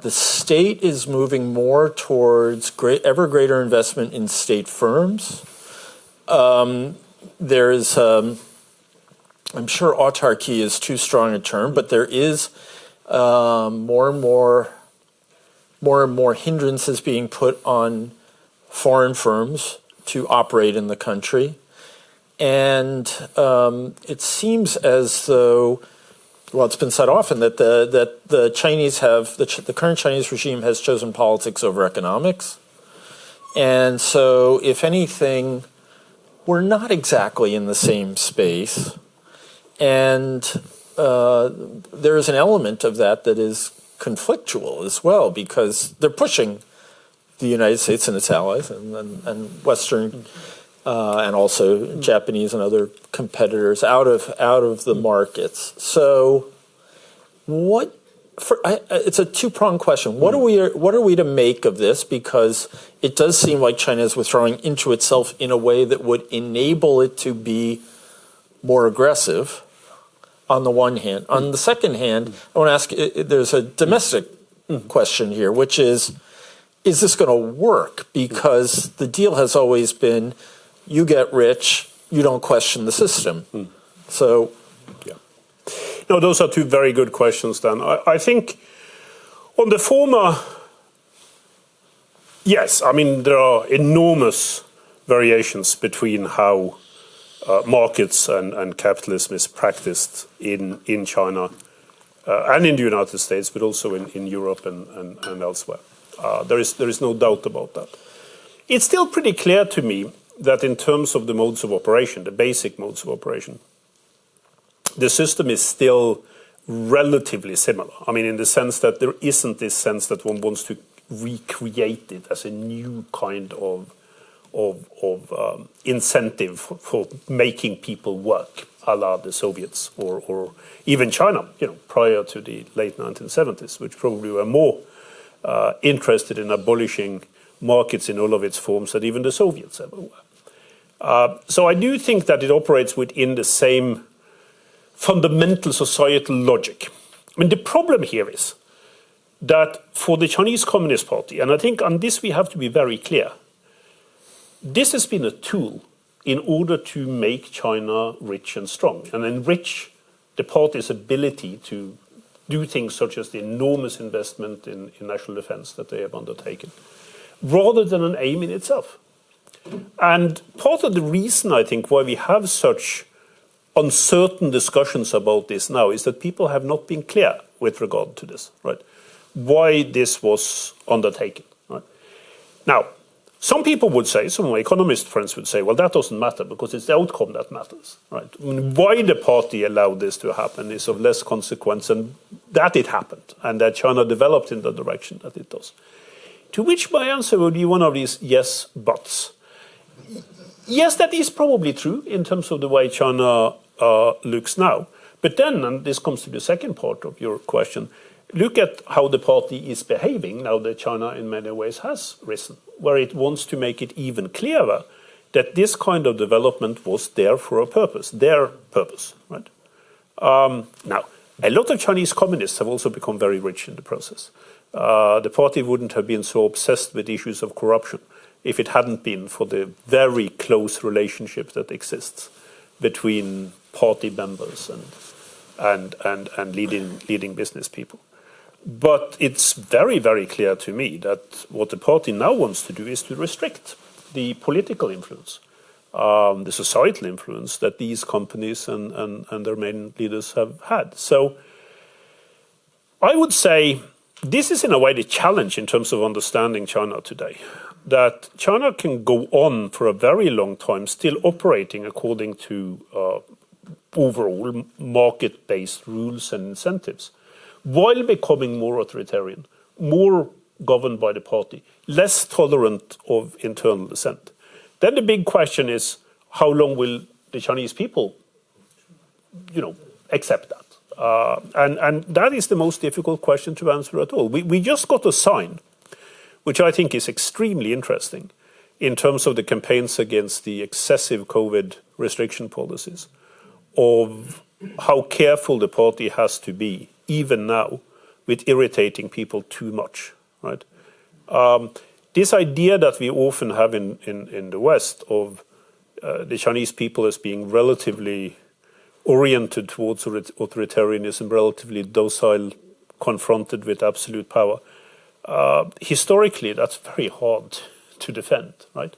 state is moving more towards ever greater investment in state firms. There's I'm sure autarky is too strong a term, but there is more and more hindrances being put on foreign firms to operate in the country. And it seems as though, well, it's been said often that the Chinese have, the current Chinese regime has chosen politics over economics. And so, if anything, we're not exactly in the same space. And there is an element of that is conflictual as well, because they're pushing the United States and its allies and Western and also Japanese and other competitors out of the markets. So, it's a 2-pronged question. What are we to make of this? Because it does seem like China is withdrawing into itself in a way that would enable it to be more aggressive. On the one hand. On the second hand, I want to ask, there's a domestic question here, which is this going to work? Because the deal has always been, you get rich, you don't question the system. So, yeah. No, those are 2 very good questions, Dan. I think on the former, yes, I mean, there are enormous variations between how markets and capitalism is practiced in China and in the United States, but also in Europe and elsewhere. There is no doubt about that. It's still pretty clear to me that in terms of the modes of operation, the basic modes of operation, the system is still relatively similar. I mean, in the sense that there isn't this sense that one wants to recreate it as a new kind of incentive for making people work, a la the Soviets or even China, prior to the late 1970s, which probably were more interested in abolishing markets in all of its forms than even the Soviets ever were. So I do think that it operates within the same fundamental societal logic. I mean, the problem here is that for the Chinese Communist Party, and I think on this we have to be very clear, this has been a tool in order to make China rich and strong and enrich the party's ability to do things such as the enormous investment in national defense that they have undertaken, rather than an aim in itself. And part of the reason, I think, why we have such uncertain discussions about this now is that people have not been clear with regard to this, right? Why this was undertaken, right? Now, Some people would say, some of my economist friends would say, well, that doesn't matter because it's the outcome that matters, right? I mean, why the party allowed this to happen is of less consequence than that it happened and that China developed in the direction that it does. To which my answer would be one of these yes, buts. Yes, that is probably true in terms of the way China looks now. But then, and this comes to the second part of your question, look at how the party is behaving now that China in many ways has risen, where it wants to make it even clearer that this kind of development was there for a purpose, their purpose, right? Now, a lot of Chinese communists have also become very rich in the process. The party wouldn't have been so obsessed with issues of corruption if it hadn't been for the very close relationship that exists between party members and leading business people. But it's very, very clear to me that what the party now wants to do is to restrict the political influence, the societal influence that these companies and their main leaders have had. So I would say this is in a way the challenge in terms of understanding China today, that China can go on for a very long time still operating according to overall market-based rules and incentives, while becoming more authoritarian, more governed by the party, less tolerant of internal dissent. Then the big question is, how long will the Chinese people, accept that? And that is the most difficult question to answer at all. We just got a sign, which I think is extremely interesting in terms of the campaigns against the excessive COVID restriction policies, of how careful the party has to be, even now, with irritating people too much, right? This idea that we often have in the West of the Chinese people as being relatively oriented towards authoritarianism, relatively docile, confronted with absolute power, historically that's very hard to defend, right?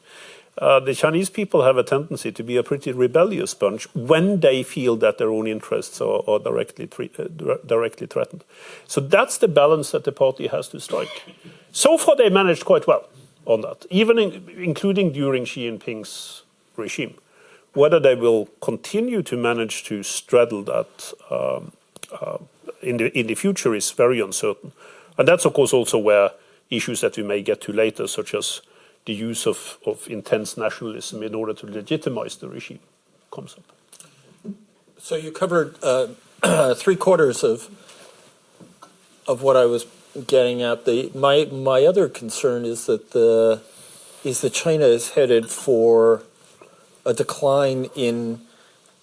The Chinese people have a tendency to be a pretty rebellious bunch when they feel that their own interests are directly threatened. So that's the balance that the party has to strike. So far they managed quite well on that, even including during Xi Jinping's regime. Whether they will continue to manage to straddle that in the future is very uncertain. And that's of course also where issues that we may get to later, such as the use of intense nationalism in order to legitimize the regime, comes up. So you covered 3/4 of what I was getting at. My other concern is that China is headed for a decline in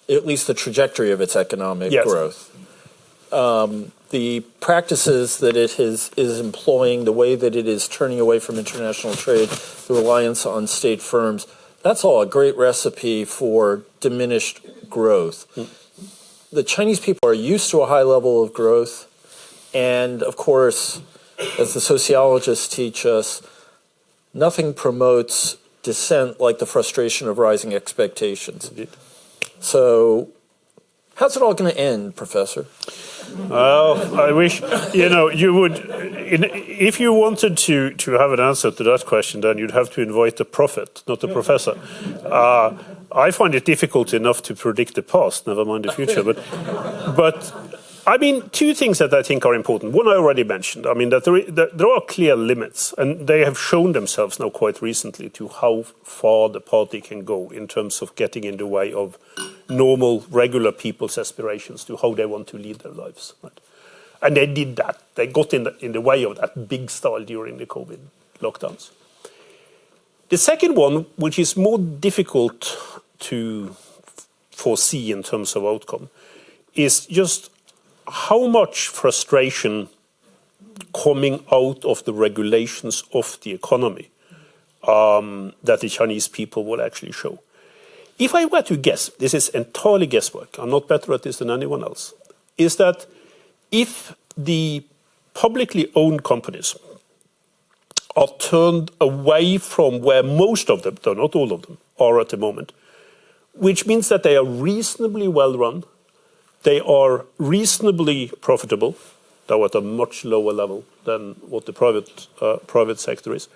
at least the trajectory of its economic growth. The practices that it is employing, the way that it is turning away from international trade, the reliance on state firms, that's all a great recipe for diminished growth. The Chinese people are used to a high level of growth, and of course, as the sociologists teach us, nothing promotes dissent like the frustration of rising expectations. Indeed. So, how's it all going to end, Professor? Well, I wish, you would, if you wanted to have an answer to that question, then you'd have to invite the prophet, not the professor. I find it difficult enough to predict the past, never mind the future. But I mean, two things that I think are important. One I already mentioned. I mean, that there are clear limits, and they have shown themselves now quite recently to how far the party can go in terms of getting in the way of normal, regular people's aspirations to how they want to lead their lives. Right? And they did that. They got in the way of that big style during the COVID lockdowns. The second one, which is more difficult to foresee in terms of outcome, is just how much frustration coming out of the regulations of the economy that the Chinese people will actually show. If I were to guess, this is entirely guesswork, I'm not better at this than anyone else, is that if the publicly owned companies are turned away from where most of them, though not all of them, are at the moment, which means that they are reasonably well run, they are reasonably profitable, though at a much lower level than what the private sector is,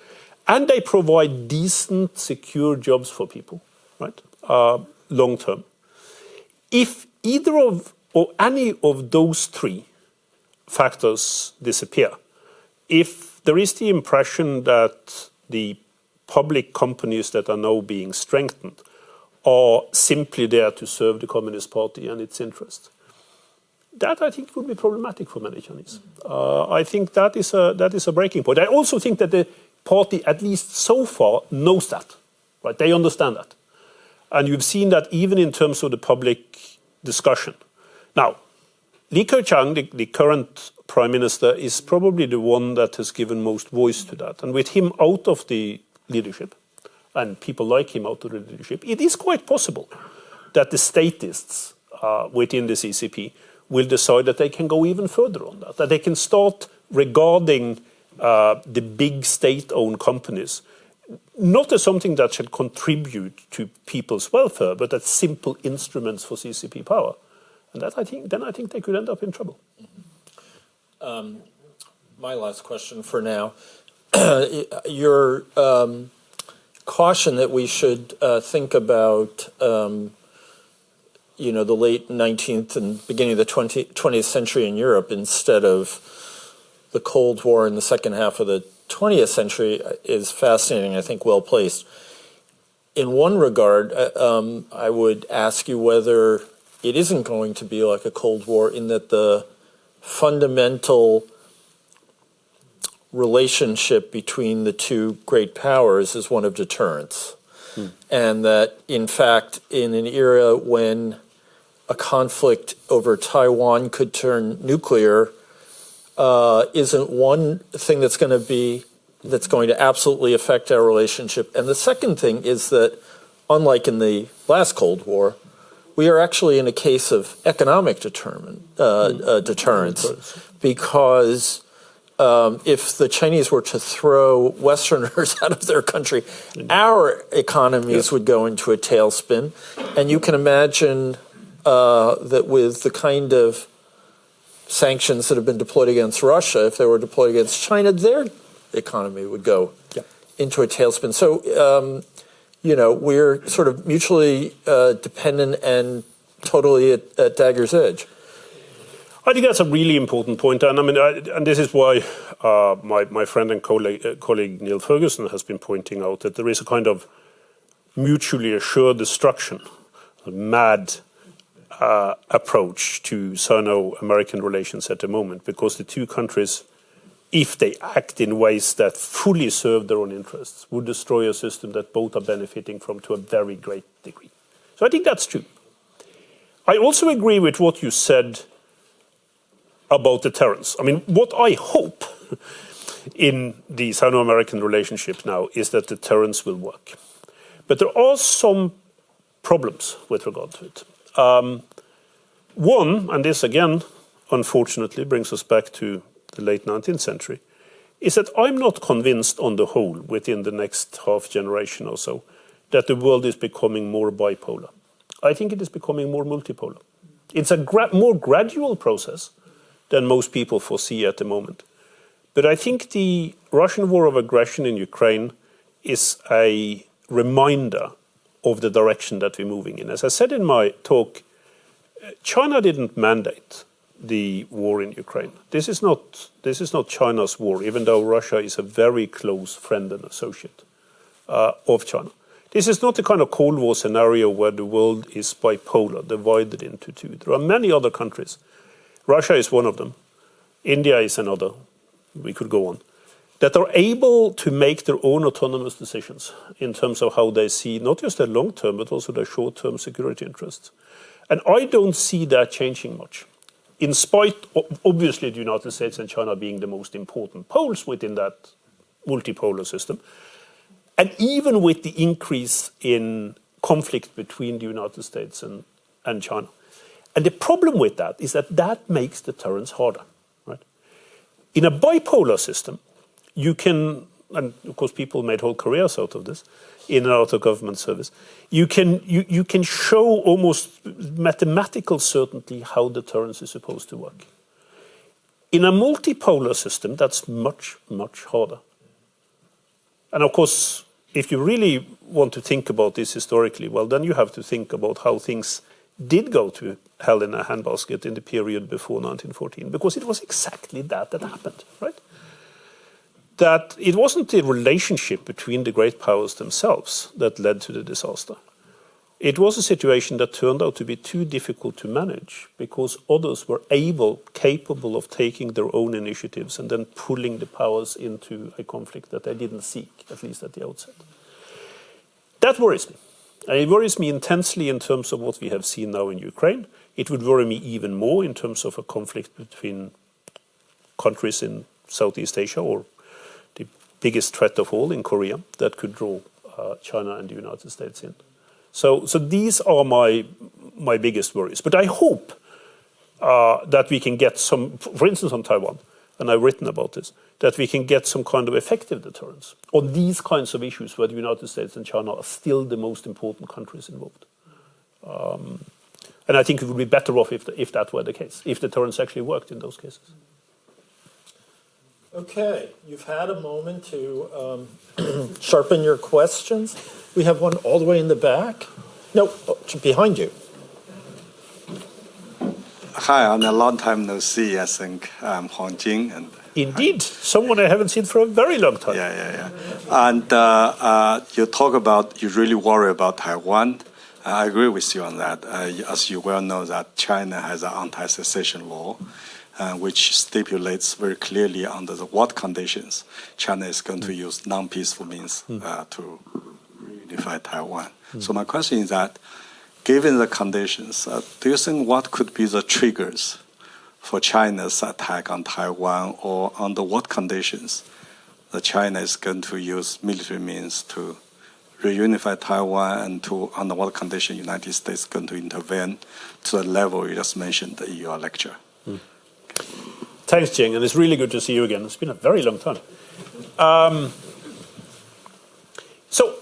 and they provide decent, secure jobs for people, right? Long term. If either of or any of those three factors disappear, if there is the impression that the public companies that are now being strengthened are simply there to serve the Communist Party and its interests, that I think would be problematic for many Chinese. I think that is a breaking point. I also think that the party, at least so far, knows that. Right? They understand that. And you've seen that even in terms of the public discussion. Now, Li Keqiang, the current prime minister, is probably the one that has given most voice to that. And with him out of the leadership, and people like him out of the leadership, it is quite possible that the statists within the CCP will decide that they can go even further on that they can start regarding the big state-owned companies not as something that should contribute to people's welfare, but as simple instruments for CCP power. And that I think they could end up in trouble. My last question for now. Your caution that we should think about the late 19th and beginning of the 20th century in Europe instead of the Cold War in the second half of the 20th century is fascinating, I think well placed. In one regard, I would ask you whether it isn't going to be like a Cold War in that the fundamental relationship between the two great powers is one of deterrence. And that, in fact, in an era when a conflict over Taiwan could turn nuclear, isn't one thing that's going to absolutely affect our relationship. And the second thing is that, unlike in the last Cold War, we are actually in a case of economic deterrence, because if the Chinese were to throw Westerners out of their country, our economies would go into a tailspin. And you can imagine that with the kind of sanctions that have been deployed against Russia, if they were deployed against China, their economy would go into a tailspin. So, we're sort of mutually dependent and totally at dagger's edge. I think that's a really important point, and and this is why my friend and colleague Neil Ferguson has been pointing out that there is a kind of mutually assured destruction, a mad approach to Sino-American relations at the moment, because the two countries, if they act in ways that fully serve their own interests, would destroy a system that both are benefiting from to a very great degree. So I think that's true. I also agree with what you said about deterrence. What I hope in the Sino-American relationship now is that deterrence will work. But there are some problems with regard to it. One, and this again, unfortunately, brings us back to the late 19th century, is that I'm not convinced on the whole, within the next half generation or so, that the world is becoming more bipolar. I think it is becoming more multipolar. It's a more gradual process than most people foresee at the moment. But I think the Russian war of aggression in Ukraine is a reminder of the direction that we're moving in. As I said in my talk, China didn't mandate the war in Ukraine. This is not China's war, even though Russia is a very close friend and associate of China. This is not the kind of Cold War scenario where the world is bipolar, divided into two. There are many other countries. Russia is one of them. India is another. We could go on. That are able to make their own autonomous decisions in terms of how they see not just their long-term, but also their short-term security interests. And I don't see that changing much. In spite of, obviously, the United States and China being the most important poles within that multipolar system, and even with the increase in conflict between the United States and China. And the problem with that is that makes deterrence harder. Right? In a bipolar system, you can, and of course people made whole careers out of this, in and out of government service, you can show almost mathematical certainty how deterrence is supposed to work. In a multipolar system, that's much, much harder. And of course, if you really want to think about this historically, well, then you have to think about how things did go to hell in a handbasket in the period before 1914, because it was exactly that happened, right? That it wasn't the relationship between the great powers themselves that led to the disaster. It was a situation that turned out to be too difficult to manage because others were capable of taking their own initiatives and then pulling the powers into a conflict that they didn't seek, at least at the outset. That worries me. And it worries me intensely in terms of what we have seen now in Ukraine. It would worry me even more in terms of a conflict between countries in Southeast Asia, or the biggest threat of all in Korea, that could draw China and the United States in. So these are my biggest worries. But I hope that we can get some, for instance on Taiwan, and I've written about this, that we can get some kind of effective deterrence on these kinds of issues where the United States and China are still the most important countries involved. And I think it would be better off if that were the case, if deterrence actually worked in those cases. Okay, you've had a moment to sharpen your questions. We have one all the way in the back. No, behind you. Hi, on a long time no see, I think I'm Huang Jing. And Indeed, someone I haven't seen for a very long time. Yeah. And you talk about, you really worry about Taiwan. I agree with you on that. As you well know, that China has an anti-secession law, which stipulates very clearly under what conditions China is going to use non-peaceful means to reunify Taiwan. So my question is that, given the conditions, do you think what could be the triggers for China's attack on Taiwan, or under what conditions that China is going to use military means to reunify Taiwan, and under what condition the United States is going to intervene to the level you just mentioned in your lecture? Thanks, Jing, and it's really good to see you again. It's been a very long time. So,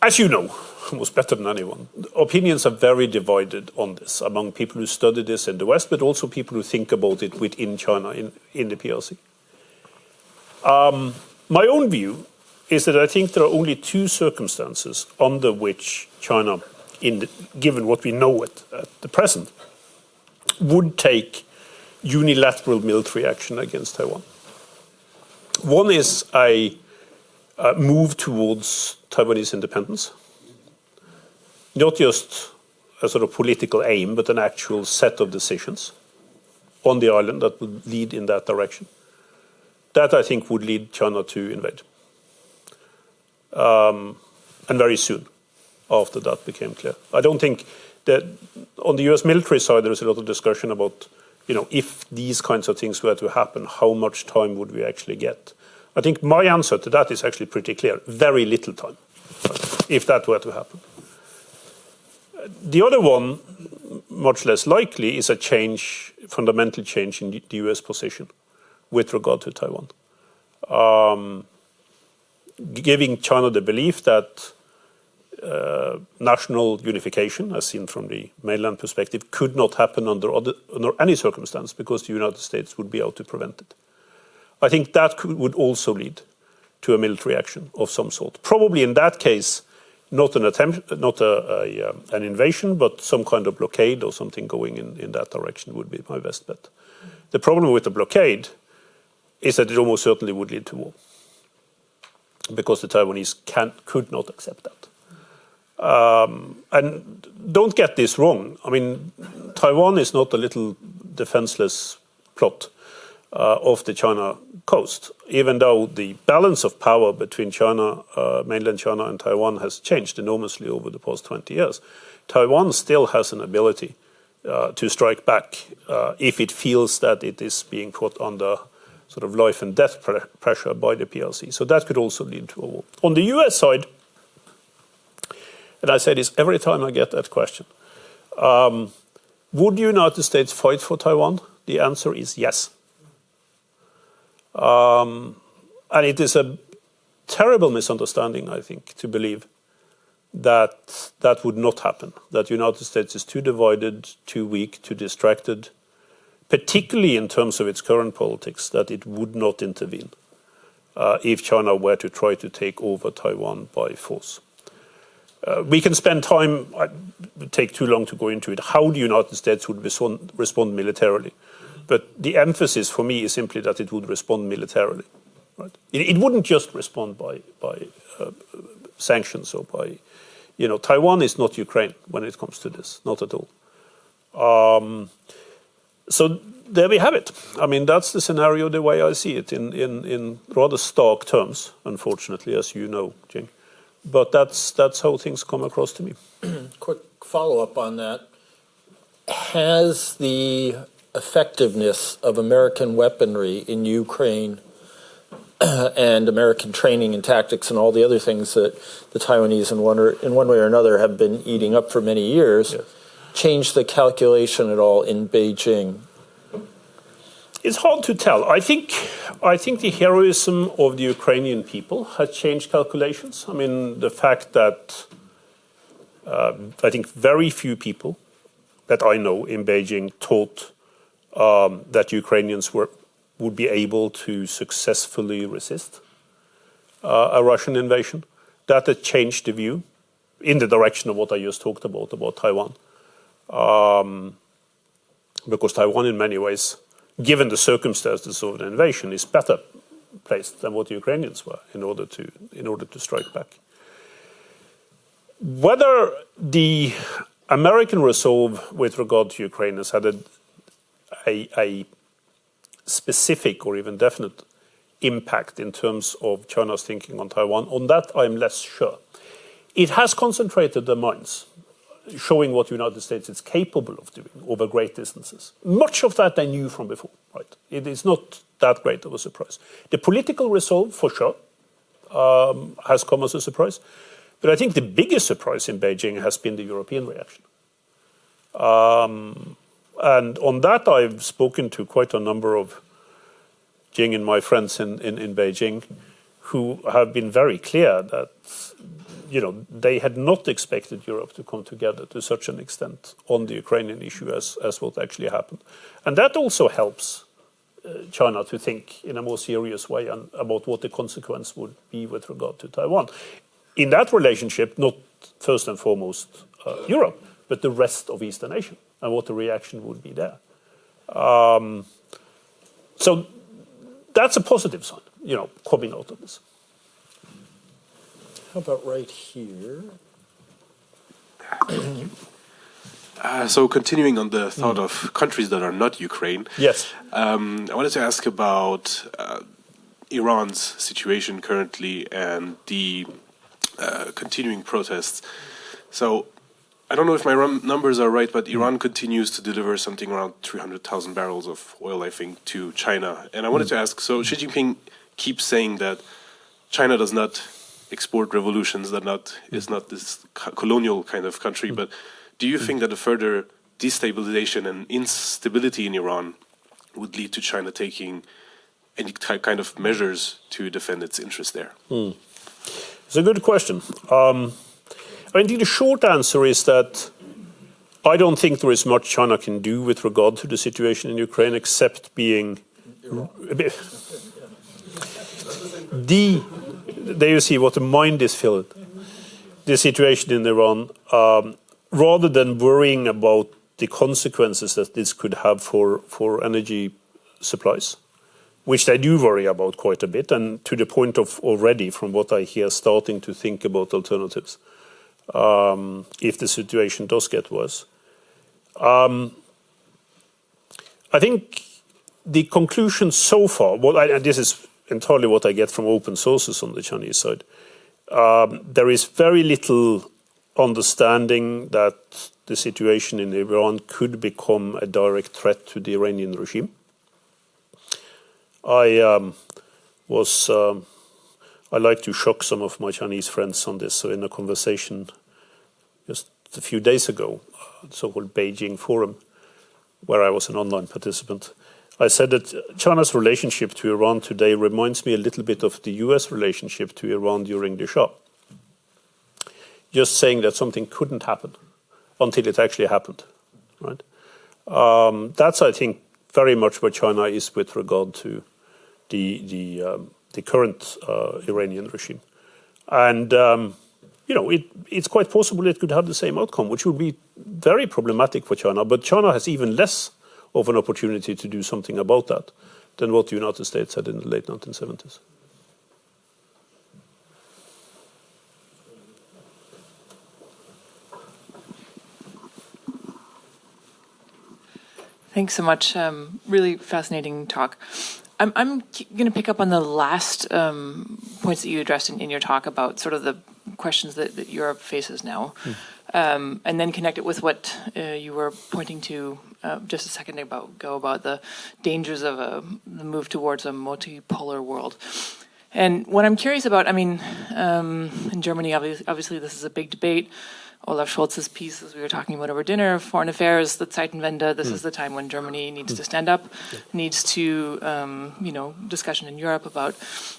as you know, almost better than anyone, opinions are very divided on this among people who study this in the West, but also people who think about it within China in the PRC. My own view is that I think there are only two circumstances under which China, given what we know at the present, would take unilateral military action against Taiwan. One is a move towards Taiwanese independence, not just a sort of political aim, but an actual set of decisions on the island that would lead in that direction. That, I think, would lead China to invade. And very soon after that became clear. I don't think that on the US military side there is a lot of discussion about, if these kinds of things were to happen, how much time would we actually get? I think my answer to that is actually pretty clear. Very little time, if that were to happen. The other one, much less likely, is a fundamental change in the US position with regard to Taiwan. Giving China the belief that national unification, as seen from the mainland perspective, could not happen under any circumstance because the United States would be out to prevent it. I think that would also lead to a military action of some sort. Probably in that case, not an attempt, not an invasion, but some kind of blockade or something going in that direction would be my best bet. The problem with the blockade is that it almost certainly would lead to war, because the Taiwanese could not accept that. And don't get this wrong. I mean, Taiwan is not a little defenseless plot off the China coast, even though the balance of power between China, mainland China and Taiwan has changed enormously over the past 20 years. Taiwan still has an ability to strike back if it feels that it is being put under sort of life and death pressure by the PRC. So that could also lead to a war. On the US side, and I say this every time I get that question, would the United States fight for Taiwan? The answer is yes. And it is a terrible misunderstanding, I think, to believe that that would not happen, that the United States is too divided, too weak, too distracted, particularly in terms of its current politics, that it would not intervene. if China were to try to take over Taiwan by force. We can spend time, it would take too long to go into it, how the United States would respond militarily. But the emphasis for me is simply that it would respond militarily. Right? It wouldn't just respond by sanctions or by, Taiwan is not Ukraine when it comes to this, not at all. So there we have it. I mean, that's the scenario the way I see it in rather stark terms, unfortunately, as you know, Jing. But that's how things come across to me. Quick follow-up on that. Has the effectiveness of American weaponry in Ukraine and American training and tactics and all the other things that the Taiwanese in one way or another have been eating up for many years changed the calculation at all in Beijing? It's hard to tell. I think the heroism of the Ukrainian people has changed calculations. I mean, the fact that I think very few people that I know in Beijing thought that Ukrainians would be able to successfully resist a Russian invasion. That had changed the view in the direction of what I just talked about Taiwan. Because Taiwan, in many ways, given the circumstances of the invasion, is better placed than what the Ukrainians were in order to strike back. Whether the American resolve with regard to Ukraine has had a specific or even definite impact in terms of China's thinking on Taiwan, on that I'm less sure. It has concentrated their minds, showing what the United States is capable of doing over great distances. Much of that they knew from before, right? It is not that great of a surprise. The political resolve, for sure, has come as a surprise. But I think the biggest surprise in Beijing has been the European reaction. And on that, I've spoken to quite a number of Jing and my friends in Beijing who have been very clear that they had not expected Europe to come together to such an extent on the Ukrainian issue as what actually happened. And that also helps China to think in a more serious way about what the consequence would be with regard to Taiwan. In that relationship, not first and foremost Europe, but the rest of Eastern Asia and what the reaction would be there. So that's a positive sign, coming out of this. How about right here? So continuing on the thought of countries that are not Ukraine, yes, I wanted to ask about Iran's situation currently and the continuing protests. So I don't know if my numbers are right, but Iran continues to deliver something around 300,000 barrels of oil, I think, to China. And I wanted to ask, so Xi Jinping keeps saying that China does not export revolutions, is not this colonial kind of country, but do you think that a further destabilization and instability in Iran would lead to China taking any kind of measures to defend its interests there? It's a good question. I think the short answer is that I don't think there is much China can do with regard to the situation in Ukraine except being there you see what the mind is filled. The situation in Iran, rather than worrying about the consequences that this could have for energy supplies, which they do worry about quite a bit, and to the point of already, from what I hear, starting to think about alternatives if the situation does get worse. I think the conclusion so far, and this is entirely what I get from open sources on the Chinese side, there is very little understanding that the situation in Iran could become a direct threat to the Iranian regime. I like to shock some of my Chinese friends on this. So in a conversation just a few days ago, so-called Beijing Forum, where I was an online participant, I said that China's relationship to Iran today reminds me a little bit of the US relationship to Iran during the Shah. Just saying that something couldn't happen until it actually happened, right? That's, I think, very much where China is with regard to the the current Iranian regime. And it's quite possible it could have the same outcome, which would be very problematic for China. But China has even less of an opportunity to do something about that than what the United States had in the late 1970s. Thanks so much. Really fascinating talk. I'm going to pick up on the last points that you addressed in your talk about sort of the questions that Europe faces now, and then connect it with what you were pointing to just a second ago about the dangers of the move towards a multipolar world. And what I'm curious about, I mean, in Germany, obviously this is a big debate. Olaf Scholz's piece, as we were talking about over dinner, Foreign Affairs, the Zeitenwende, this is the time when Germany needs to stand up, needs to, discussion in Europe about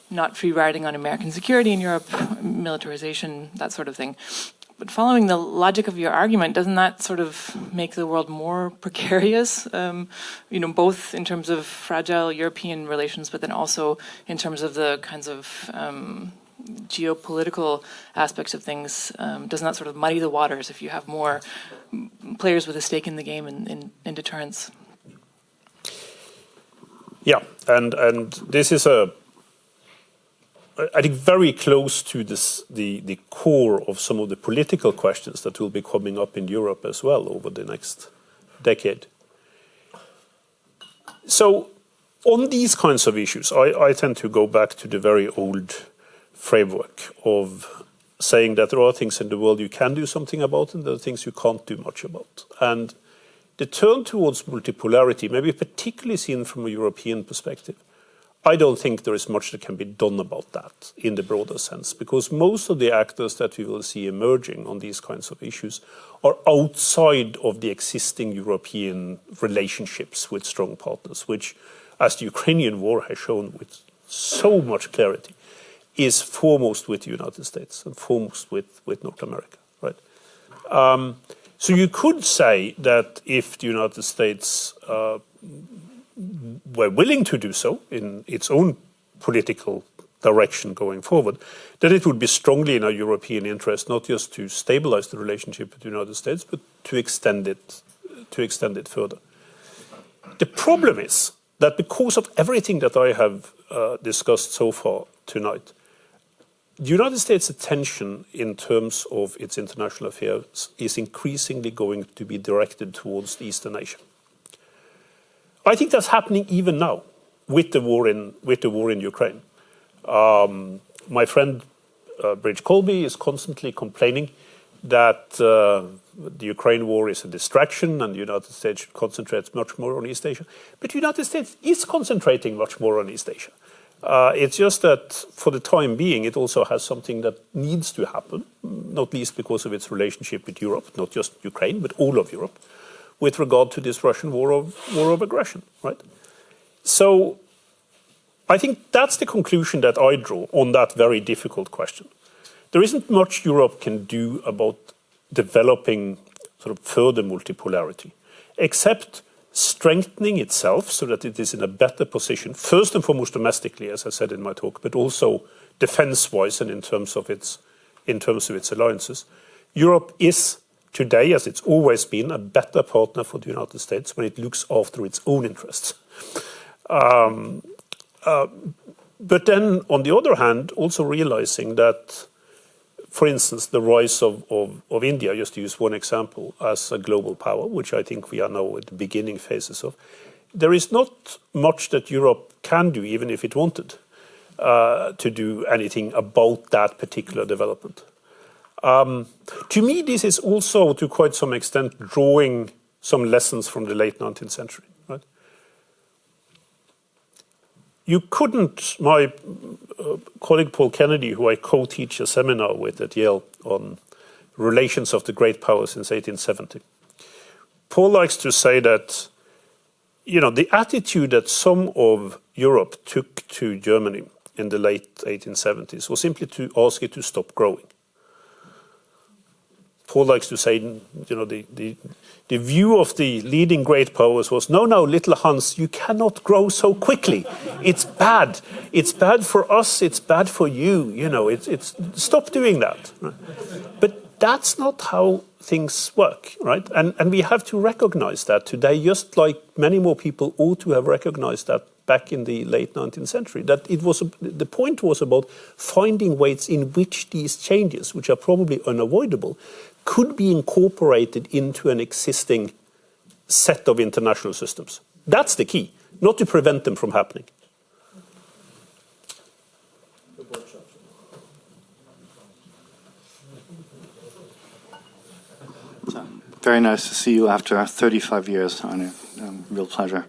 not free riding on American security in Europe, militarization, that sort of thing. But following the logic of your argument, doesn't that sort of make the world more precarious, both in terms of fragile European relations, but then also in terms of the kinds of geopolitical aspects of things? Doesn't that sort of muddy the waters if you have more players with a stake in the game in deterrence? Yeah, and this is I think very close to the core of some of the political questions that will be coming up in Europe as well over the next decade. So on these kinds of issues, I tend to go back to the very old framework of saying that there are things in the world you can do something about and there are things you can't do much about. And the turn towards multipolarity, maybe particularly seen from a European perspective, I don't think there is much that can be done about that in the broader sense, because most of the actors that we will see emerging on these kinds of issues are outside of the existing European relationships with strong partners, which, as the Ukrainian war has shown with so much clarity, is foremost with the United States and foremost with North America, right? So you could say that if the United States were willing to do so in its own political direction going forward, that it would be strongly in our European interest not just to stabilize the relationship with the United States, but to extend it further. The problem is that because of everything that I have discussed so far tonight, the United States' attention in terms of its international affairs is increasingly going to be directed towards Eastern Asia. I think that's happening even now with the war in Ukraine. My friend Bridge Colby is constantly complaining that the Ukraine war is a distraction and the United States should concentrate much more on East Asia. But the United States is concentrating much more on East Asia. It's just that for the time being, it also has something that needs to happen, not least because of its relationship with Europe, not just Ukraine, but all of Europe, with regard to this Russian war of aggression, right? So I think that's the conclusion that I draw on that very difficult question. There isn't much Europe can do about developing sort of further multipolarity, except strengthening itself so that it is in a better position, first and foremost domestically, as I said in my talk, but also defense-wise and in terms of its alliances. Europe is today, as it's always been, a better partner for the United States when it looks after its own interests. But then, on the other hand, also realizing that, for instance, the rise of India, just to use one example, as a global power, which I think we are now at the beginning phases of, there is not much that Europe can do, even if it wanted, to do anything about that particular development. To me, this is also, to quite some extent, drawing some lessons from the late 19th century. Right? You couldn't, my colleague Paul Kennedy, who I co-teach a seminar with at Yale on relations of the great powers since 1870, Paul likes to say that, the attitude that some of Europe took to Germany in the late 1870s was simply to ask it to stop growing. Paul likes to say, the view of the leading great powers was, no, little Hans, you cannot grow so quickly. It's bad. It's bad for us. It's bad for you. It's stop doing that. Right? But that's not how things work, right? And we have to recognize that today, just like many more people ought to have recognized that back in the late 19th century, that the point was about finding ways in which these changes, which are probably unavoidable, could be incorporated into an existing set of international systems. That's the key, not to prevent them from happening. Very nice to see you after 35 years, Arne. Real pleasure.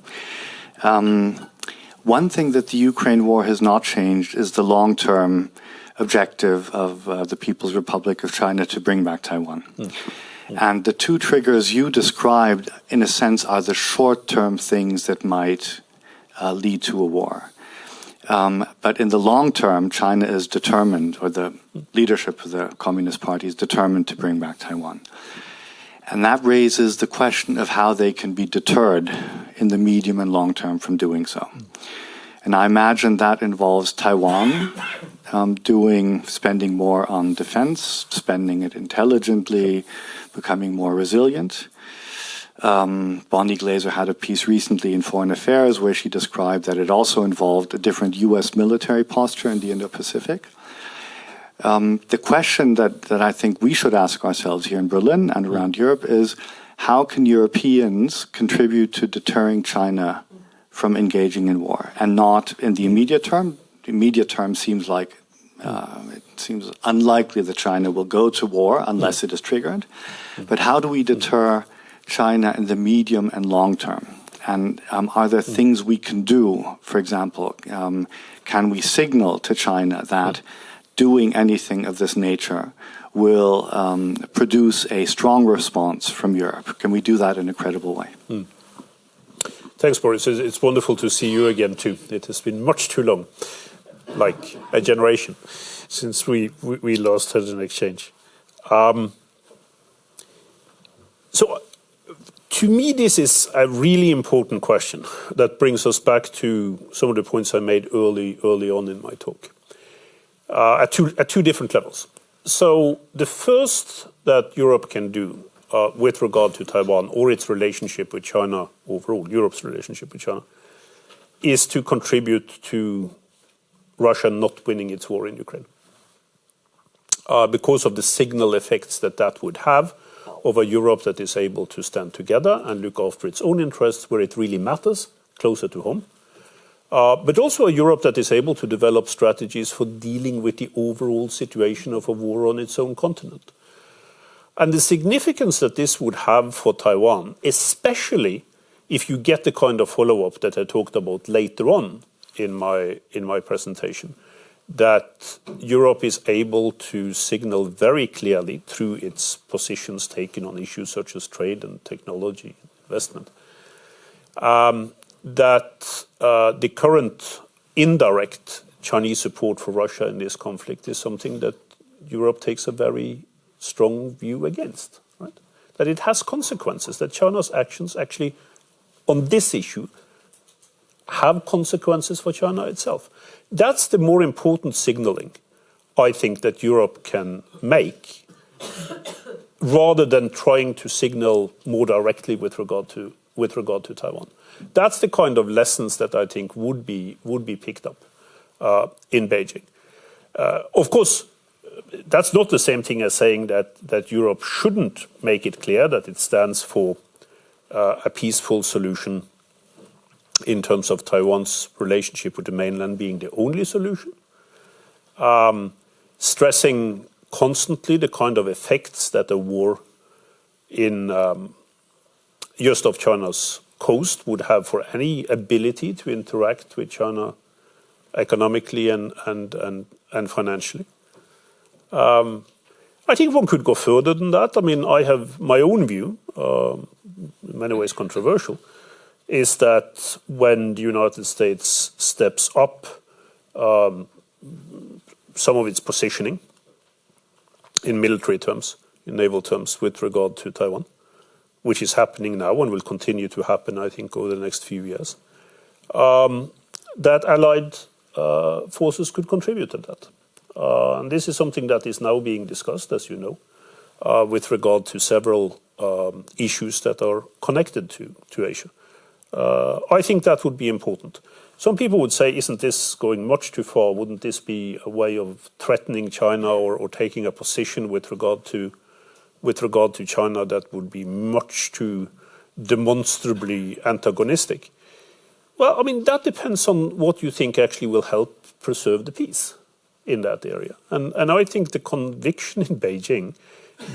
One thing that the Ukraine war has not changed is the long-term objective of the People's Republic of China to bring back Taiwan. And the two triggers you described, in a sense, are the short-term things that might lead to a war. But in the long term, China is determined, or the leadership of the Communist Party is determined to bring back Taiwan. And that raises the question of how they can be deterred in the medium and long term from doing so. And I imagine that involves Taiwan spending more on defense, spending it intelligently, becoming more resilient. Bonnie Glaser had a piece recently in Foreign Affairs where she described that it also involved a different U.S. military posture in the Indo-Pacific. The question that I think we should ask ourselves here in Berlin and around Europe is, how can Europeans contribute to deterring China from engaging in war, and not in the immediate term? The immediate term seems like it seems unlikely that China will go to war unless it is triggered. But how do we deter China in the medium and long term? And are there things we can do? For example, can we signal to China that doing anything of this nature will produce a strong response from Europe? Can we do that in a credible way? Thanks, Boris. It's wonderful to see you again, too. It has been much too long, like a generation, since we last had an exchange. So, to me, this is a really important question that brings us back to some of the points I made early on in my talk, at two different levels. So, the first that Europe can do with regard to Taiwan or its relationship with China overall, Europe's relationship with China, is to contribute to Russia not winning its war in Ukraine. Because of the signal effects that would have over Europe that is able to stand together and look after its own interests where it really matters, closer to home. But also a Europe that is able to develop strategies for dealing with the overall situation of a war on its own continent. And the significance that this would have for Taiwan, especially if you get the kind of follow-up that I talked about later on in my presentation, that Europe is able to signal very clearly through its positions taken on issues such as trade and technology investment, that the current indirect Chinese support for Russia in this conflict is something that Europe takes a very strong view against, right? That it has consequences, that China's actions actually on this issue have consequences for China itself. That's the more important signaling, I think, that Europe can make, rather than trying to signal more directly with regard to Taiwan. That's the kind of lessons that I think would be picked up in Beijing. Of course, that's not the same thing as saying that Europe shouldn't make it clear that it stands for a peaceful solution in terms of Taiwan's relationship with the mainland being the only solution. Stressing constantly the kind of effects that a war in just off China's coast would have for any ability to interact with China economically and financially. I think one could go further than that. I mean, I have my own view, in many ways controversial, is that when the United States steps up some of its positioning in military terms, in naval terms with regard to Taiwan, which is happening now and will continue to happen, I think, over the next few years, that allied forces could contribute to that. And this is something that is now being discussed, as you know, with regard to several issues that are connected to Asia. I think that would be important. Some people would say, isn't this going much too far? Wouldn't this be a way of threatening China or taking a position with regard to China that would be much too demonstrably antagonistic? Well, I mean, that depends on what you think actually will help preserve the peace in that area. And I think the conviction in Beijing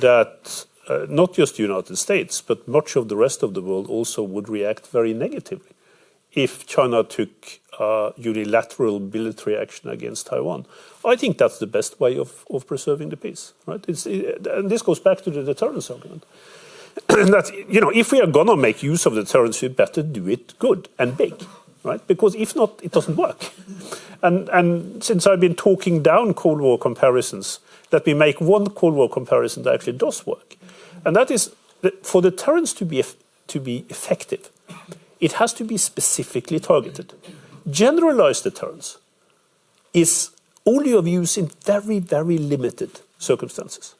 that not just the United States, but much of the rest of the world also would react very negatively if China took unilateral military action against Taiwan. I think that's the best way of preserving the peace. Right? And this goes back to the deterrence argument. That, you know, if we are going to make use of deterrence, we better do it good and big, right? Because if not, it doesn't work. And since I've been talking down Cold War comparisons, let me make one Cold War comparison that actually does work. And that is that for deterrence to be effective, it has to be specifically targeted. Generalized deterrence is only of use in very, very limited circumstances,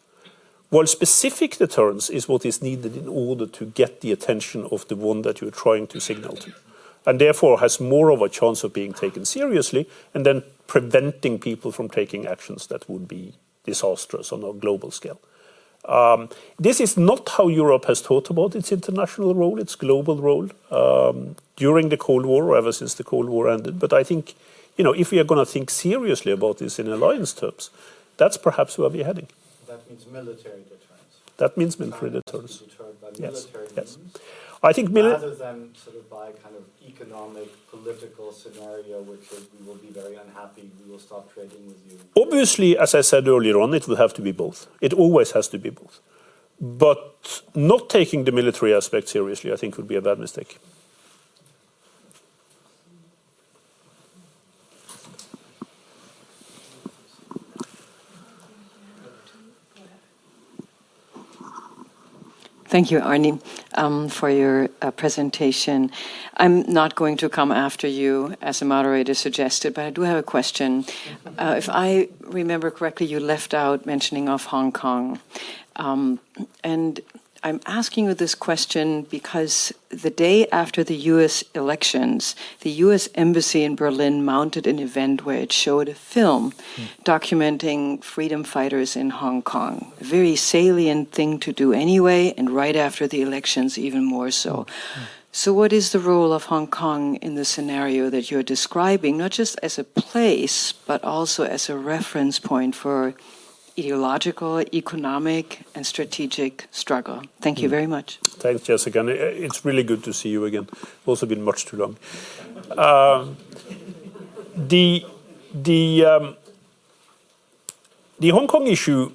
while specific deterrence is what is needed in order to get the attention of the one that you're trying to signal to, and therefore has more of a chance of being taken seriously and then preventing people from taking actions that would be disastrous on a global scale. This is not how Europe has thought about its international role, its global role, during the Cold War or ever since the Cold War ended. But I think, you know, if we are going to think seriously about this in alliance terms, that's perhaps where we're heading. That means military deterrence. That means military deterrence. Deterred by Yes, military yes. means, I think rather than sort of by kind of economic, political scenario, which is we will be very unhappy, we will stop trading with you. Obviously, as I said earlier on, it will have to be both. It always has to be both. But not taking the military aspect seriously, I think, would be a bad mistake. Thank you, Arne, for your presentation. I'm not going to come after you, as the moderator suggested, but I do have a question. If I remember correctly, you left out mentioning of Hong Kong. And I'm asking you this question because the day after the U.S. elections, the U.S. Embassy in Berlin mounted an event where it showed a film documenting freedom fighters in Hong Kong. A very salient thing to do anyway, and right after the elections even more so. So what is the role of Hong Kong in the scenario that you're describing, not just as a place, but also as a reference point for ideological, economic, and strategic struggle? Thank you very much. Thanks, Jessica. And it's really good to see you again. Also been much too long. The Hong Kong issue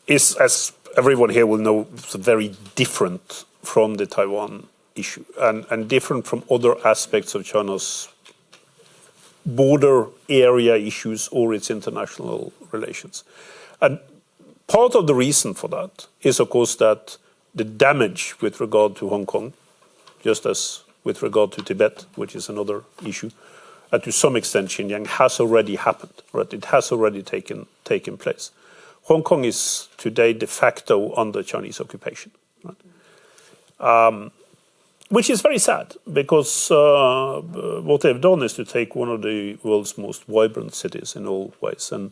is, as everyone here will know, very different from the Taiwan issue and different from other aspects of China's border area issues or its international relations. And part of the reason for that is, of course, that the damage with regard to Hong Kong, just as with regard to Tibet, which is another issue, and to some extent Xinjiang, has already happened. Right? It has already taken place. Hong Kong is today de facto under Chinese occupation. Right? Which is very sad, because what they've done is to take one of the world's most vibrant cities in all ways and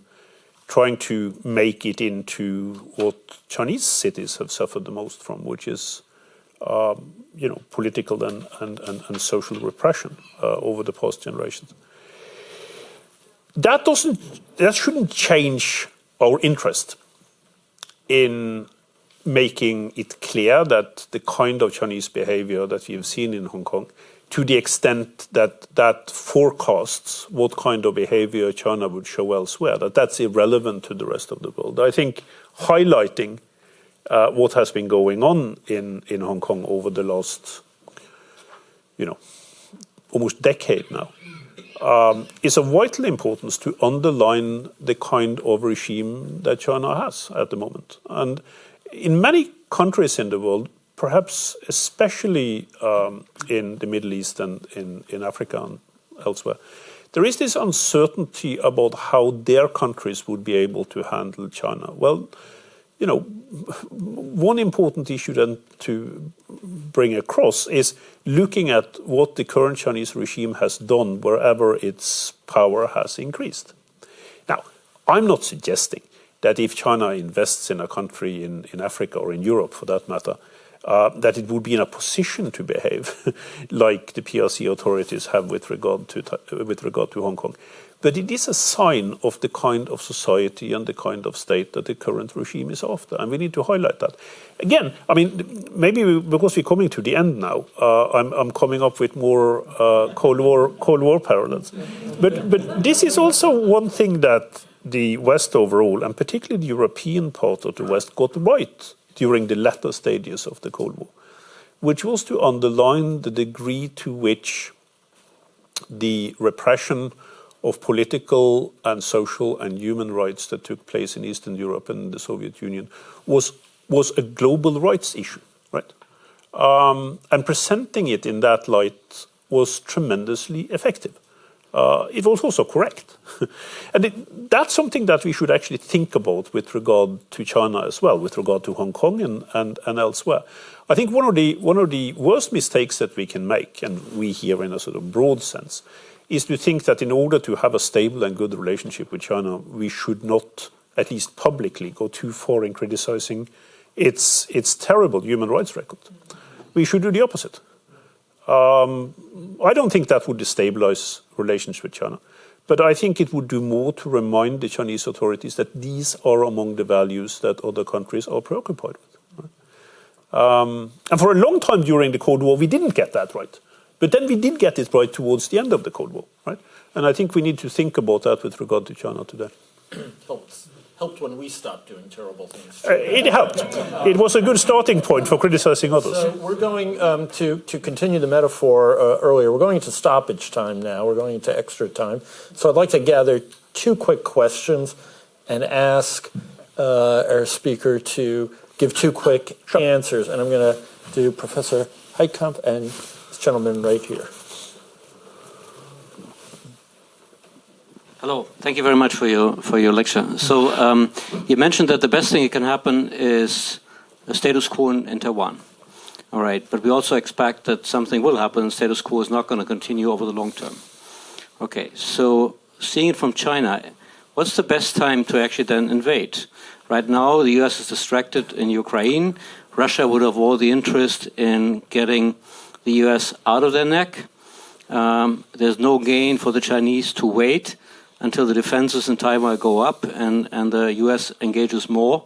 trying to make it into what Chinese cities have suffered the most from, which is political and social repression over the past generations. That shouldn't change our interest in making it clear that the kind of Chinese behavior that we've seen in Hong Kong, to the extent that forecasts what kind of behavior China would show elsewhere, that's irrelevant to the rest of the world. I think highlighting what has been going on in Hong Kong over the last, almost decade now, is of vital importance to underline the kind of regime that China has at the moment. And in many countries in the world, perhaps especially in the Middle East and in Africa and elsewhere, there is this uncertainty about how their countries would be able to handle China. Well, you know, one important issue then to bring across is looking at what the current Chinese regime has done wherever its power has increased. Now, I'm not suggesting that if China invests in a country in Africa or in Europe, for that matter, that it would be in a position to behave like the PRC authorities have with regard to Hong Kong. But it is a sign of the kind of society and the kind of state that the current regime is after, and we need to highlight that. Again, I mean, maybe because we're coming to the end now, I'm coming up with more Cold War parallels. But this is also one thing that the West overall, and particularly the European part of the West, got right during the latter stages of the Cold War, which was to underline the degree to which the repression of political and social and human rights that took place in Eastern Europe and the Soviet Union was a global rights issue, right? And presenting it in that light was tremendously effective. It was also correct. And that's something that we should actually think about with regard to China as well, with regard to Hong Kong and elsewhere. I think one of the worst mistakes that we can make, and we here in a sort of broad sense, is to think that in order to have a stable and good relationship with China, we should not, at least publicly, go too far in criticizing its terrible human rights record. We should do the opposite. I don't think that would destabilize relations with China, but I think it would do more to remind the Chinese authorities that these are among the values that other countries are preoccupied with. Right? And for a long time during the Cold War, we didn't get that right. But then we did get it right towards the end of the Cold War, right? And I think we need to think about that with regard to China today. Helped when we stopped doing terrible things. It helped. It was a good starting point for criticizing others. So we're going to continue the metaphor earlier. We're going into stoppage time now. We're going into extra time. So I'd like to gather two quick questions and ask our speaker to give two quick answers. And I'm going to do Professor Heitkamp and this gentleman right here. Hello, thank you very much for your lecture. So you mentioned that the best thing that can happen is a status quo in Taiwan. All right, but we also expect that something will happen. Status quo is not going to continue over the long term. Okay, so seeing it from China, what's the best time to actually then invade? Right now, the U.S. is distracted in Ukraine. Russia would have all the interest in getting the U.S. out of their neck. There's no gain for the Chinese to wait until the defenses in Taiwan go up and the U.S. engages more.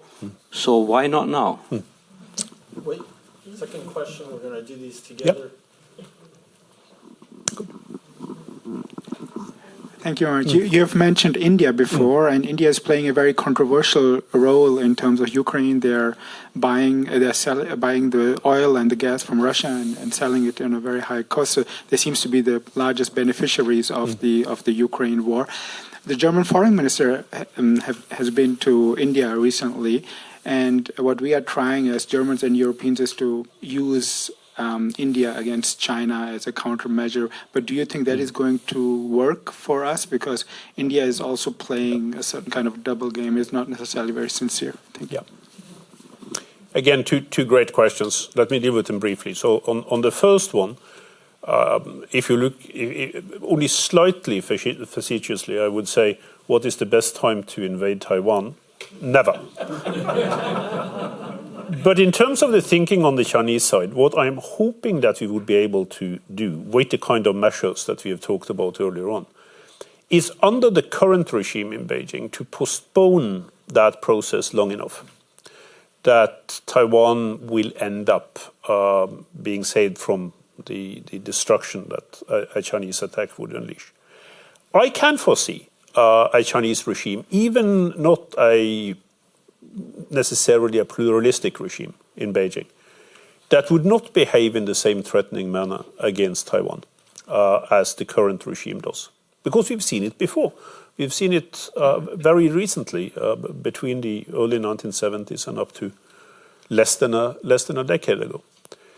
So why not now? Wait, second question. We're going to do these together. Yep. Thank you, Arne. You have mentioned India before, and India is playing a very controversial role in terms of Ukraine. They're buying the oil and the gas from Russia and selling it in a very high cost. So they seems to be the largest beneficiaries of the Ukraine war. The German foreign minister has been to India recently, and what we are trying as Germans and Europeans is to use India against China as a countermeasure. But do you think that is going to work for us? Because India is also playing a certain kind of double game. It's not necessarily very sincere. Thank you. Yeah. Again, two great questions. Let me deal with them briefly. So on the first one, if you look only slightly facetiously, I would say, what is the best time to invade Taiwan? Never. But in terms of the thinking on the Chinese side, what I'm hoping that we would be able to do with the kind of measures that we have talked about earlier on is under the current regime in Beijing to postpone that process long enough that Taiwan will end up being saved from the destruction that a Chinese attack would unleash. I can foresee a Chinese regime, even not necessarily a pluralistic regime in Beijing, that would not behave in the same threatening manner against Taiwan as the current regime does. because we've seen it before. We've seen it very recently, between the early 1970s and up to less than a decade ago.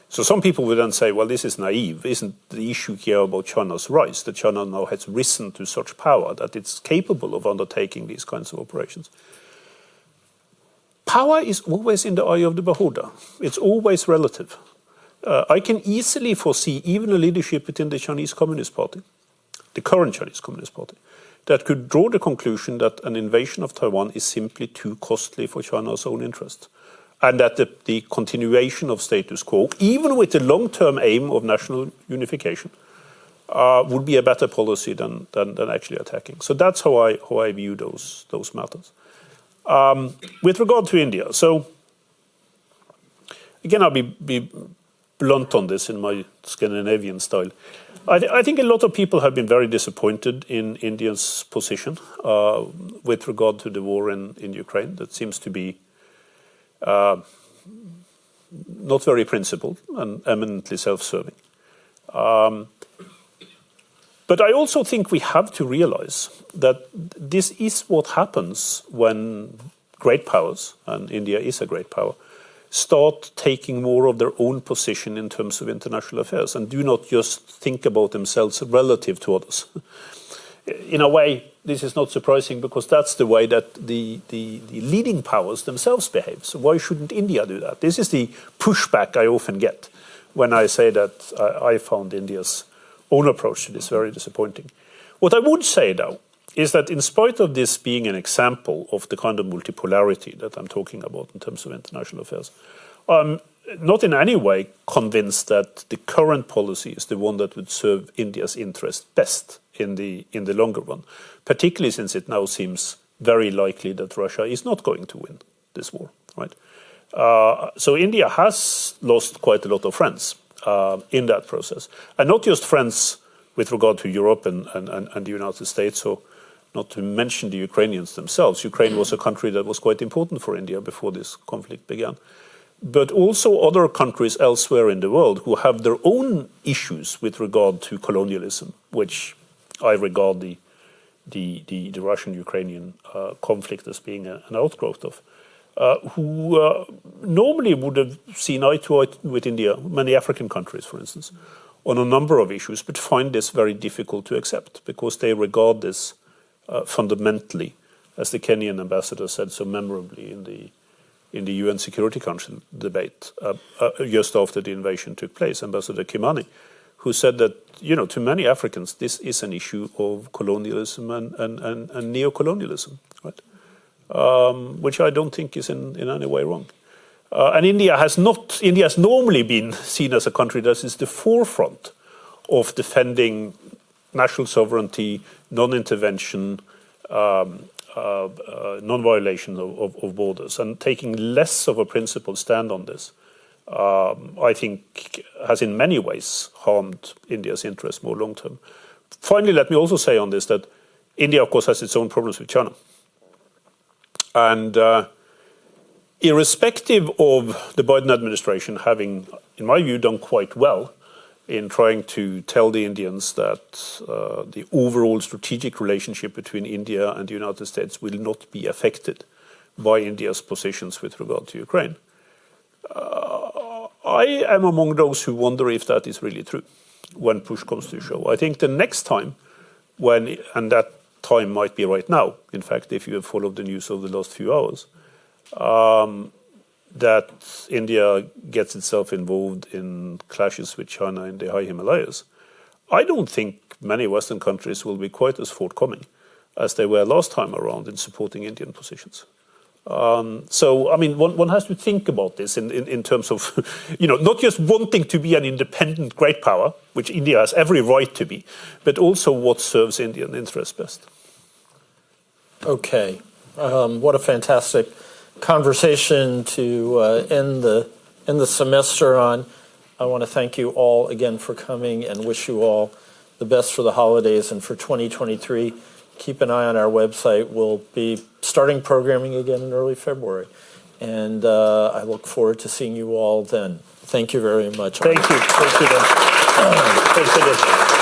So some people would then say, well, this is naive. Isn't the issue here about China's rise, that China now has risen to such power that it's capable of undertaking these kinds of operations? Power is always in the eye of the beholder. It's always relative. I can easily foresee even a leadership within the Chinese Communist Party, the current Chinese Communist Party, that could draw the conclusion that an invasion of Taiwan is simply too costly for China's own interest, and that the continuation of status quo, even with the long-term aim of national unification, would be a better policy than actually attacking. So that's how I view those matters. With regard to India, so again, I'll be blunt on this in my Scandinavian style. I think a lot of people have been very disappointed in India's position with regard to the war in Ukraine. That seems to be not very principled and eminently self-serving. But I also think we have to realize that this is what happens when great powers, and India is a great power, start taking more of their own position in terms of international affairs and do not just think about themselves relative to others. In a way, this is not surprising because that's the way that the leading powers themselves behave. So why shouldn't India do that? This is the pushback I often get when I say that I found India's own approach to this very disappointing. What I would say, though, is that in spite of this being an example of the kind of multipolarity that I'm talking about in terms of international affairs, I'm not in any way convinced that the current policy is the one that would serve India's interest best in the longer run, particularly since it now seems very likely that Russia is not going to win this war, right? So India has lost quite a lot of friends in that process, and not just friends with regard to Europe and the United States, or not to mention the Ukrainians themselves. Ukraine was a country that was quite important for India before this conflict began. But also other countries elsewhere in the world who have their own issues with regard to colonialism, which I regard the Russian-Ukrainian conflict as being an outgrowth of, who normally would have seen eye to eye with India, many African countries, for instance, on a number of issues, but find this very difficult to accept because they regard this fundamentally, as the Kenyan ambassador said so memorably in the UN Security Council debate just after the invasion took place, Ambassador Kimani, who said that, to many Africans, this is an issue of colonialism and neo-colonialism, right? Which I don't think is in any way wrong. And India has normally been seen as a country that is the forefront of defending national sovereignty, non-intervention, non-violation of borders, and taking less of a principled stand on this, I think has in many ways harmed India's interests more long-term. Finally, let me also say on this that India, of course, has its own problems with China. And irrespective of the Biden administration having, in my view, done quite well in trying to tell the Indians that the overall strategic relationship between India and the United States will not be affected by India's positions with regard to Ukraine, I am among those who wonder if that is really true when push comes to shove. I think the next time and that time might be right now, in fact, if you have followed the news of the last few hours, that India gets itself involved in clashes with China in the high Himalayas, I don't think many Western countries will be quite as forthcoming as they were last time around in supporting Indian positions. So, I mean, one has to think about this in terms of, not just wanting to be an independent great power, which India has every right to be, but also what serves Indian interests best. Okay. What a fantastic conversation to end the semester on. I want to thank you all again for coming and wish you all the best for the holidays and for 2023. Keep an eye on our website. We'll be starting programming again in early February. And I look forward to seeing you all then. Thank you very much. Thank you. Thank you. Thank you.